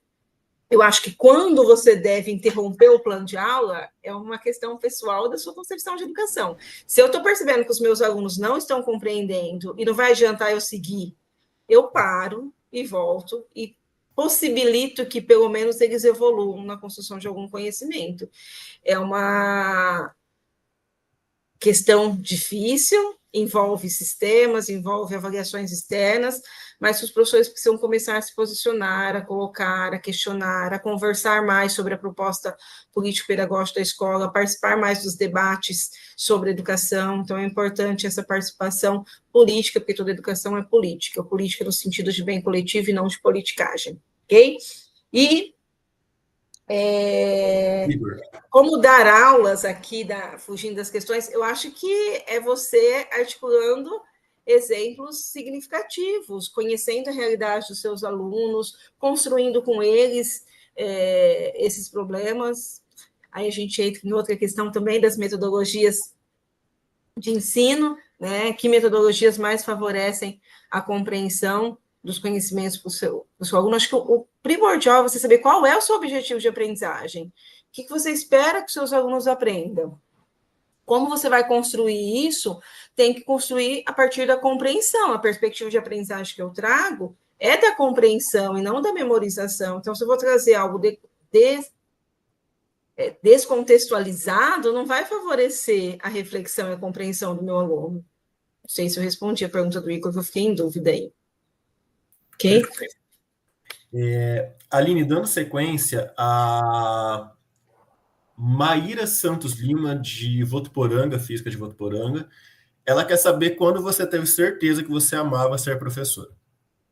eu acho que quando você deve interromper o plano de aula, é uma questão pessoal da sua concepção de educação. Se eu estou percebendo que os meus alunos não estão compreendendo e não vai adiantar eu seguir, eu paro e volto e possibilito que pelo menos eles evoluam na construção de algum conhecimento. É uma questão difícil, envolve sistemas, envolve avaliações externas, mas os professores precisam começar a se posicionar, a colocar, a questionar, a conversar mais sobre a proposta político-pedagógica da escola, participar mais dos debates sobre educação. Então, é importante essa participação política, porque toda educação é política no sentido de bem coletivo e não de politicagem, ok? E como dar aulas aqui, fugindo das questões, eu acho que é você articulando exemplos significativos, conhecendo a realidade dos seus alunos, construindo com eles esses problemas. Aí a gente entra em outra questão também das metodologias de ensino, né? Que metodologias mais favorecem a compreensão dos conhecimentos para o seu aluno. Acho que o primordial é você saber qual é o seu objetivo de aprendizagem. O que você espera que os seus alunos aprendam? Como você vai construir isso? Tem que construir a partir da compreensão. A perspectiva de aprendizagem que eu trago é da compreensão e não da memorização. Então, se eu vou trazer algo descontextualizado, não vai favorecer a reflexão e a compreensão do meu aluno. Não sei se eu respondi a pergunta do Igor, eu fiquei em dúvida aí. Ok? Aline, dando sequência, a Maíra Santos Lima, de Votuporanga, física de Votuporanga, ela quer saber quando você teve certeza que você amava ser professora.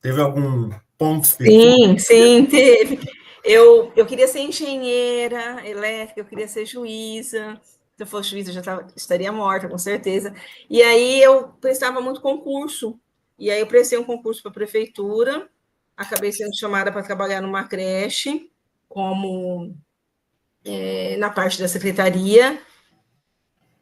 Teve algum ponto específico? Sim, teve. Eu queria ser engenheira elétrica, eu queria ser juíza. Se eu fosse juíza, eu já estaria morta, com certeza. E aí eu prestava muito concurso. E aí eu prestei um concurso para a prefeitura, acabei sendo chamada para trabalhar numa creche, como na parte da secretaria.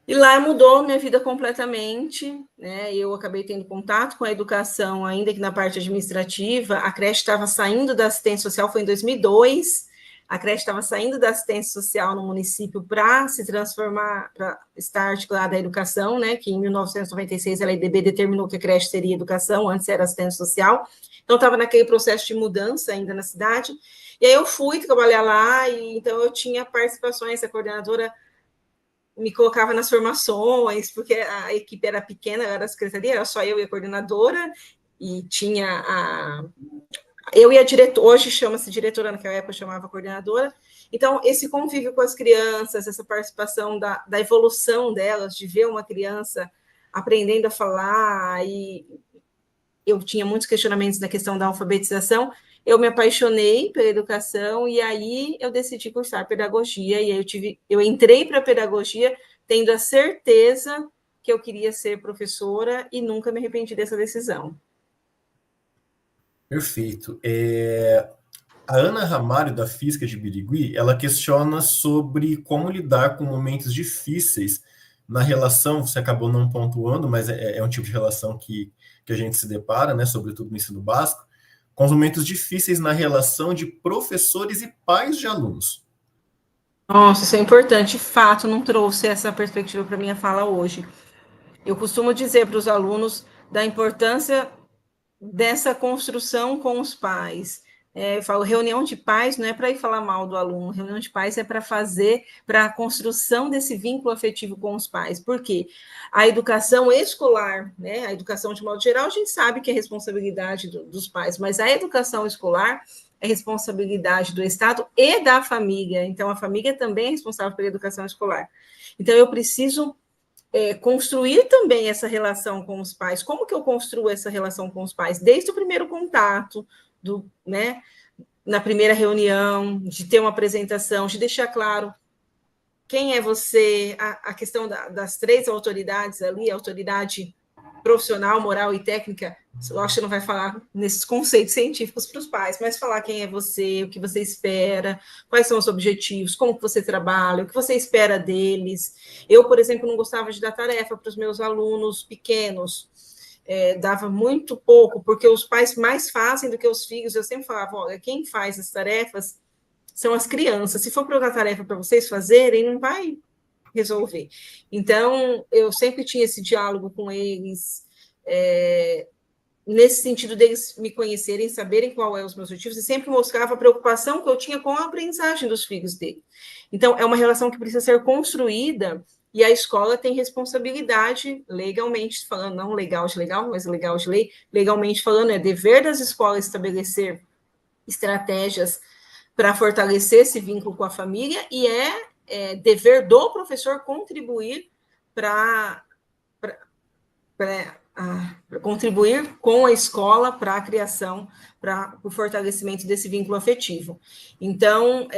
E lá mudou minha vida completamente, né? Eu acabei tendo contato com a educação, ainda que na parte administrativa. A creche estava saindo da assistência social, foi em 2002. A creche estava saindo da assistência social no município para se transformar, para estar articulada à educação, né? Que em 1996 a LDB determinou que a creche seria educação, antes era assistência social. Então estava naquele processo de mudança ainda na cidade. E aí eu fui trabalhar lá, e então eu tinha participações, a coordenadora me colocava nas formações, porque a equipe era pequena, era a secretaria, era só eu e a coordenadora, e tinha eu e a diretora, hoje chama-se diretora, naquela época eu chamava coordenadora. Então, esse convívio com as crianças, essa participação da evolução delas, de ver uma criança aprendendo a falar, e eu tinha muitos questionamentos na questão da alfabetização, eu me apaixonei pela educação e aí eu decidi cursar pedagogia, e aí eu entrei para a pedagogia tendo a certeza que eu queria ser professora e nunca me arrependi dessa decisão. Perfeito. A Ana Ramalho, da Física de Birigui, ela questiona sobre como lidar com momentos difíceis na relação, você acabou não pontuando, mas é um tipo de relação que a gente se depara, né, sobretudo no ensino básico, com os momentos difíceis na relação de professores e pais de alunos. Nossa, isso é importante. De fato, não trouxe essa perspectiva para minha fala hoje. Eu costumo dizer para os alunos da importância dessa construção com os pais. Eu falo, reunião de pais não é para ir falar mal do aluno, reunião de pais é para fazer, para a construção desse vínculo afetivo com os pais. Por quê? A educação escolar, né, a educação de modo geral, a gente sabe que é responsabilidade dos pais, mas a educação escolar é responsabilidade do Estado e da família. Então, a família também é responsável pela educação escolar. Então, eu preciso construir também essa relação com os pais. Como que eu construo essa relação com os pais? Desde o primeiro contato, né, na primeira reunião, de ter uma apresentação, de deixar claro quem é você, a questão das três autoridades ali, a autoridade profissional, moral e técnica, eu acho que não vai falar nesses conceitos científicos para os pais, mas falar quem é você, o que você espera, quais são os objetivos, como que você trabalha, o que você espera deles. Eu, por exemplo, não gostava de dar tarefa para os meus alunos pequenos, dava muito pouco, porque os pais mais fazem do que os filhos. Eu sempre falava, olha, quem faz as tarefas são as crianças. Se for para eu dar tarefa para vocês fazerem, não vai resolver. Então, eu sempre tinha esse diálogo com eles, nesse sentido deles me conhecerem, saberem qual é os meus objetivos, e sempre mostrava a preocupação que eu tinha com a aprendizagem dos filhos dele. Então, é uma relação que precisa ser construída, e a escola tem responsabilidade, legalmente falando, não legal de legal, mas legal de lei, legalmente falando, é dever das escolas estabelecer estratégias para fortalecer esse vínculo com a família, e dever do professor contribuir para contribuir com a escola para a criação, para o fortalecimento desse vínculo afetivo. Então,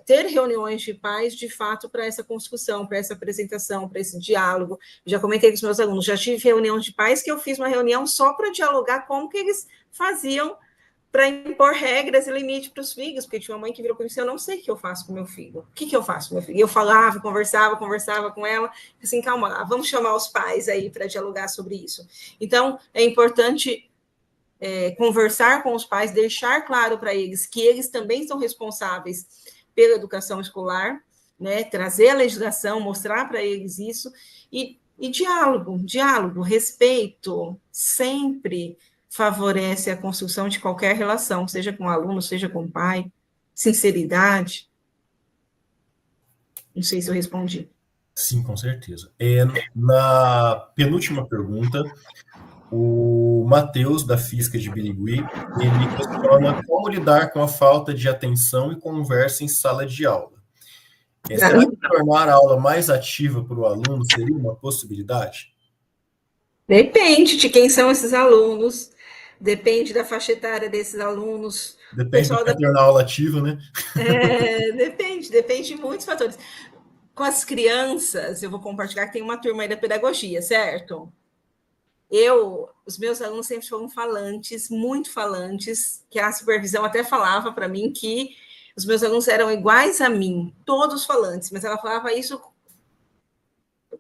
ter reuniões de pais, de fato, para essa construção, para essa apresentação, para esse diálogo. Já comentei com os meus alunos, já tive reunião de pais que eu fiz uma reunião só para dialogar como que eles faziam para impor regras e limites para os filhos, porque tinha uma mãe que virou para mim e disse, eu não sei o que eu faço com meu filho. O que eu faço com meu filho? E eu falava, conversava com ela, assim, calma lá, vamos chamar os pais aí para dialogar sobre isso. Então, é importante conversar com os pais, deixar claro para eles que eles também são responsáveis pela educação escolar, né, trazer a legislação, mostrar para eles isso, e diálogo, respeito, sempre favorece a construção de qualquer relação, seja com o aluno, seja com o pai, sinceridade. Não sei se eu respondi. Sim, com certeza. Na penúltima pergunta, o Matheus, da Física de Birigui, ele questiona como lidar com a falta de atenção e conversa em sala de aula. Será que tornar a aula mais ativa para o aluno seria uma possibilidade? Depende de quem são esses alunos, depende da faixa etária desses alunos. Depende do que tornar a aula ativa, né? Depende de muitos fatores. Com as crianças, eu vou compartilhar que tem uma turma aí da pedagogia, certo? Os meus alunos sempre foram falantes, muito falantes, que a supervisão até falava para mim que os meus alunos eram iguais a mim, todos falantes, mas ela falava isso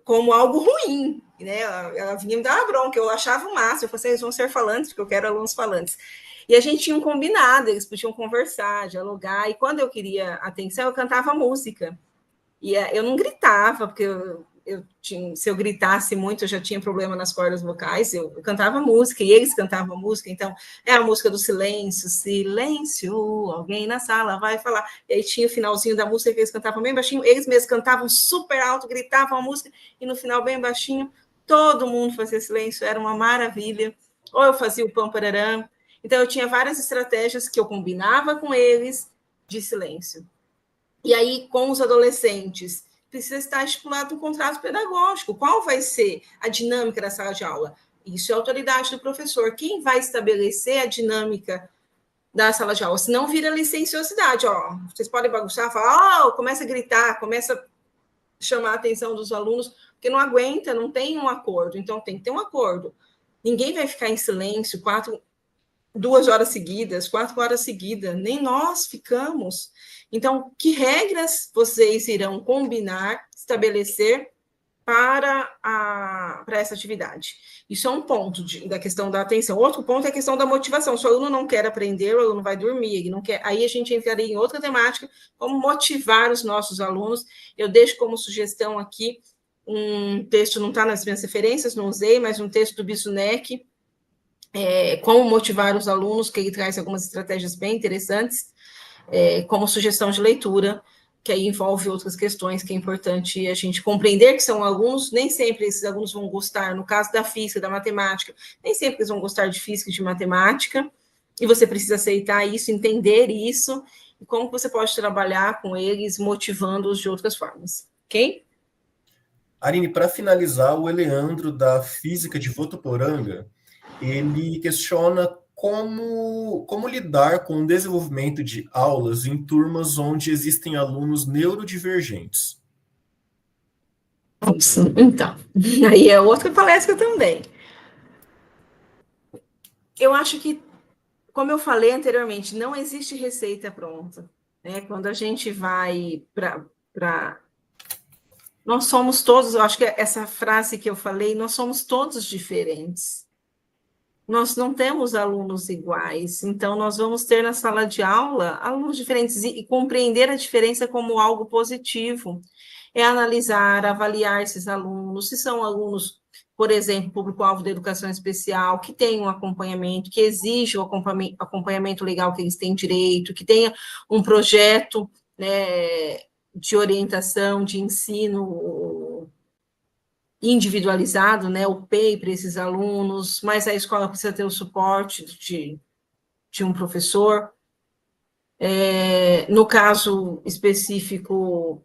como algo ruim, né? Ela vinha me dar uma bronca, eu achava o máximo, eu falei, eles vão ser falantes, porque eu quero alunos falantes. E a gente tinha um combinado, eles podiam conversar, dialogar, e quando eu queria atenção, eu cantava música. E eu não gritava, porque se eu gritasse muito, eu já tinha problema nas cordas vocais, eu cantava música, e eles cantavam música, então é a música do silêncio, alguém na sala vai falar, e aí tinha o finalzinho da música que eles cantavam bem baixinho, eles mesmos cantavam super alto, gritavam a música, e no final bem baixinho, todo mundo fazia silêncio, era uma maravilha, ou eu fazia o pam pararã, então eu tinha várias estratégias que eu combinava com eles de silêncio. E aí, com os adolescentes, precisa estar estipulado um contrato pedagógico. Qual vai ser a dinâmica da sala de aula? Isso é a autoridade do professor. Quem vai estabelecer a dinâmica da sala de aula? Senão vira licenciosidade. Vocês podem bagunçar, falar, começa a gritar, começa a chamar a atenção dos alunos, porque não aguenta, não tem um acordo. Então, tem que ter um acordo. Ninguém vai ficar em silêncio 2 horas seguidas, 4 horas seguidas, nem nós ficamos. Então, que regras vocês irão combinar, estabelecer para essa atividade. Isso é um ponto da questão da atenção. Outro ponto é a questão da motivação. Se o aluno não quer aprender, o aluno vai dormir, ele não quer. Aí a gente entraria em outra temática, como motivar os nossos alunos. Eu deixo como sugestão aqui um texto, não está nas minhas referências, não usei, mas um texto do Bisunek, como motivar os alunos, que ele traz algumas estratégias bem interessantes, como sugestão de leitura, que aí envolve outras questões que é importante a gente compreender que são alunos, nem sempre esses alunos vão gostar, no caso da física, da matemática, nem sempre eles vão gostar de física e de matemática, e você precisa aceitar isso, entender isso, e como você pode trabalhar com eles, motivando-os de outras formas, ok? Aline, para finalizar, o Eleandro, da Física de Votuporanga, ele questiona como lidar com o desenvolvimento de aulas em turmas onde existem alunos neurodivergentes. Então, aí é outra palestra também. Eu acho que, como eu falei anteriormente, não existe receita pronta, né? Quando a gente vai para... Nós somos todos, eu acho que essa frase que eu falei, nós somos todos diferentes. Nós não temos alunos iguais, então nós vamos ter na sala de aula alunos diferentes e compreender a diferença como algo positivo. É analisar, avaliar esses alunos, se são alunos, por exemplo, público-alvo da educação especial, que tem um acompanhamento, que exige o acompanhamento legal que eles têm direito, que tenha um projeto, né, de orientação, de ensino individualizado, né, o PEI para esses alunos, mas a escola precisa ter o suporte de um professor. No caso específico,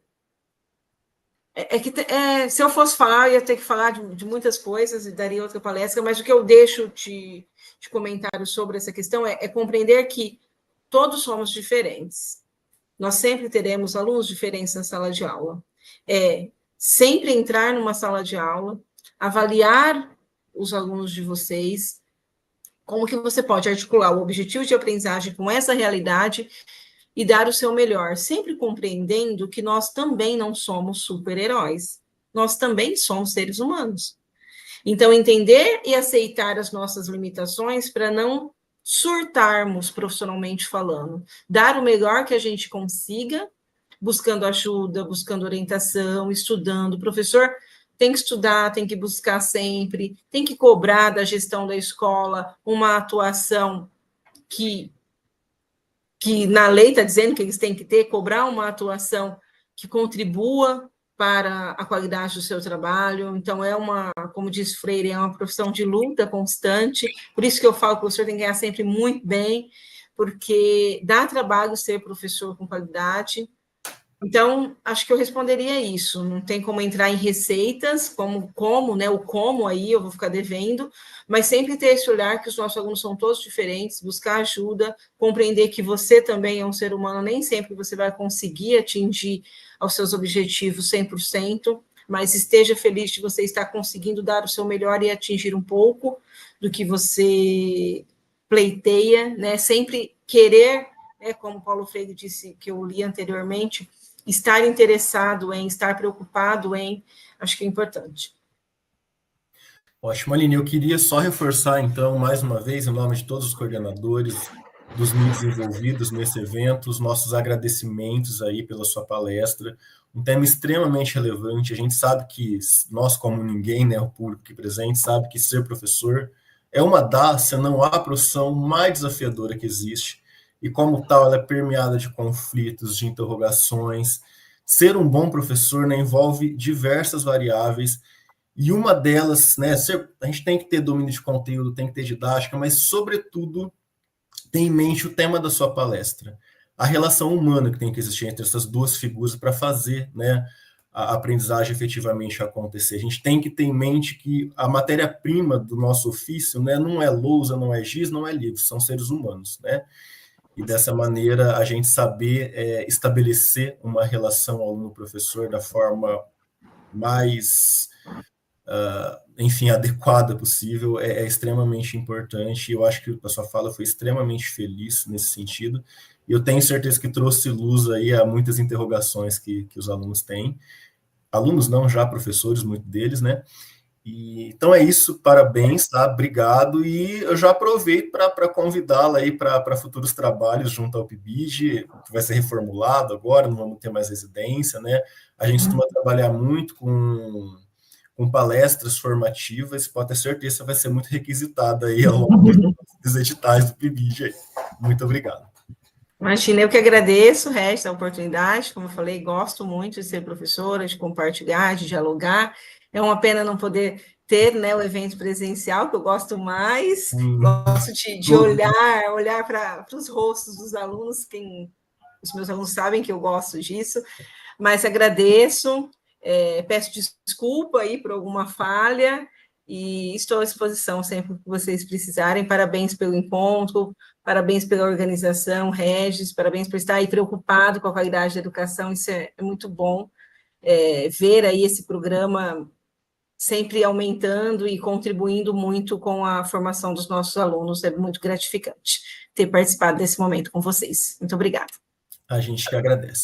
se eu fosse falar, eu ia ter que falar de muitas coisas e daria outra palestra, mas o que eu deixo de comentário sobre essa questão é compreender que todos somos diferentes. Nós sempre teremos alunos diferentes na sala de aula. Sempre entrar numa sala de aula, avaliar os alunos de vocês, como que você pode articular o objetivo de aprendizagem com essa realidade e dar o seu melhor, sempre compreendendo que nós também não somos super-heróis, nós também somos seres humanos. Então, entender e aceitar as nossas limitações para não surtarmos profissionalmente falando, dar o melhor que a gente consiga, buscando ajuda, buscando orientação, estudando. O professor tem que estudar, tem que buscar sempre, tem que cobrar da gestão da escola uma atuação que na lei está dizendo que eles têm que ter, cobrar uma atuação que contribua para a qualidade do seu trabalho. Então, como diz Freire, é uma profissão de luta constante, por isso que eu falo que o professor tem que ganhar sempre muito bem, porque dá trabalho ser professor com qualidade. Então, acho que eu responderia isso. Não tem como entrar em receitas, né? O como aí eu vou ficar devendo, mas sempre ter esse olhar que os nossos alunos são todos diferentes, buscar ajuda, compreender que você também é um ser humano, nem sempre você vai conseguir atingir aos seus objetivos 100%, mas esteja feliz de você estar conseguindo dar o seu melhor e atingir um pouco do que você pleiteia, né? Sempre querer, como Paulo Freire disse, que eu li anteriormente, estar interessado em, estar preocupado em, acho que é importante. Ótimo, Aline. Eu queria só reforçar, então, mais uma vez, em nome de todos os coordenadores dos MIDs envolvidos nesse evento, os nossos agradecimentos aí pela sua palestra. Um tema extremamente relevante. A gente sabe que nós, como ninguém, né, o público aqui presente, sabe que ser professor é uma das, se não a profissão mais desafiadora que existe. E como tal, ela é permeada de conflitos, de interrogações. Ser um bom professor, né, envolve diversas variáveis, e uma delas, né, a gente tem que ter domínio de conteúdo, tem que ter didática, mas, sobretudo, ter em mente o tema da sua palestra, a relação humana que tem que existir entre essas duas figuras para fazer, né, a aprendizagem efetivamente acontecer. A gente tem que ter em mente que a matéria-prima do nosso ofício, né, não é lousa, não é giz, não é livro, são seres humanos, né? E dessa maneira a gente saber estabelecer uma relação aluno-professor da forma mais, enfim, adequada possível é extremamente importante. Eu acho que a sua fala foi extremamente feliz nesse sentido. E eu tenho certeza que trouxe luz aí a muitas interrogações que os alunos têm. alunos não, já professores, muitos deles, né? Então é isso, parabéns, tá? Obrigado. E eu já aproveito para convidá-la aí para futuros trabalhos junto ao PIBID, que vai ser reformulado agora, não vamos ter mais residência, né? A gente costuma trabalhar muito com palestras formativas, pode ter certeza que vai ser muito requisitada aí ao longo dos editais do PIBID aí. Muito obrigado. Imagina, eu que agradeço, Regis, a oportunidade, como eu falei, gosto muito de ser professora, de compartilhar, de dialogar. É uma pena não poder ter, né, o evento presencial, que eu gosto mais, gosto de olhar para os rostos dos alunos, os meus alunos sabem que eu gosto disso, mas agradeço, peço desculpa aí por alguma falha, e estou à disposição sempre que vocês precisarem. Parabéns pelo encontro, parabéns pela organização, Regis, parabéns por estar aí preocupado com a qualidade da educação, isso é muito bom, ver aí esse programa sempre aumentando e contribuindo muito com a formação dos nossos alunos, é muito gratificante ter participado desse momento com vocês. Muito obrigada. A gente que agradece.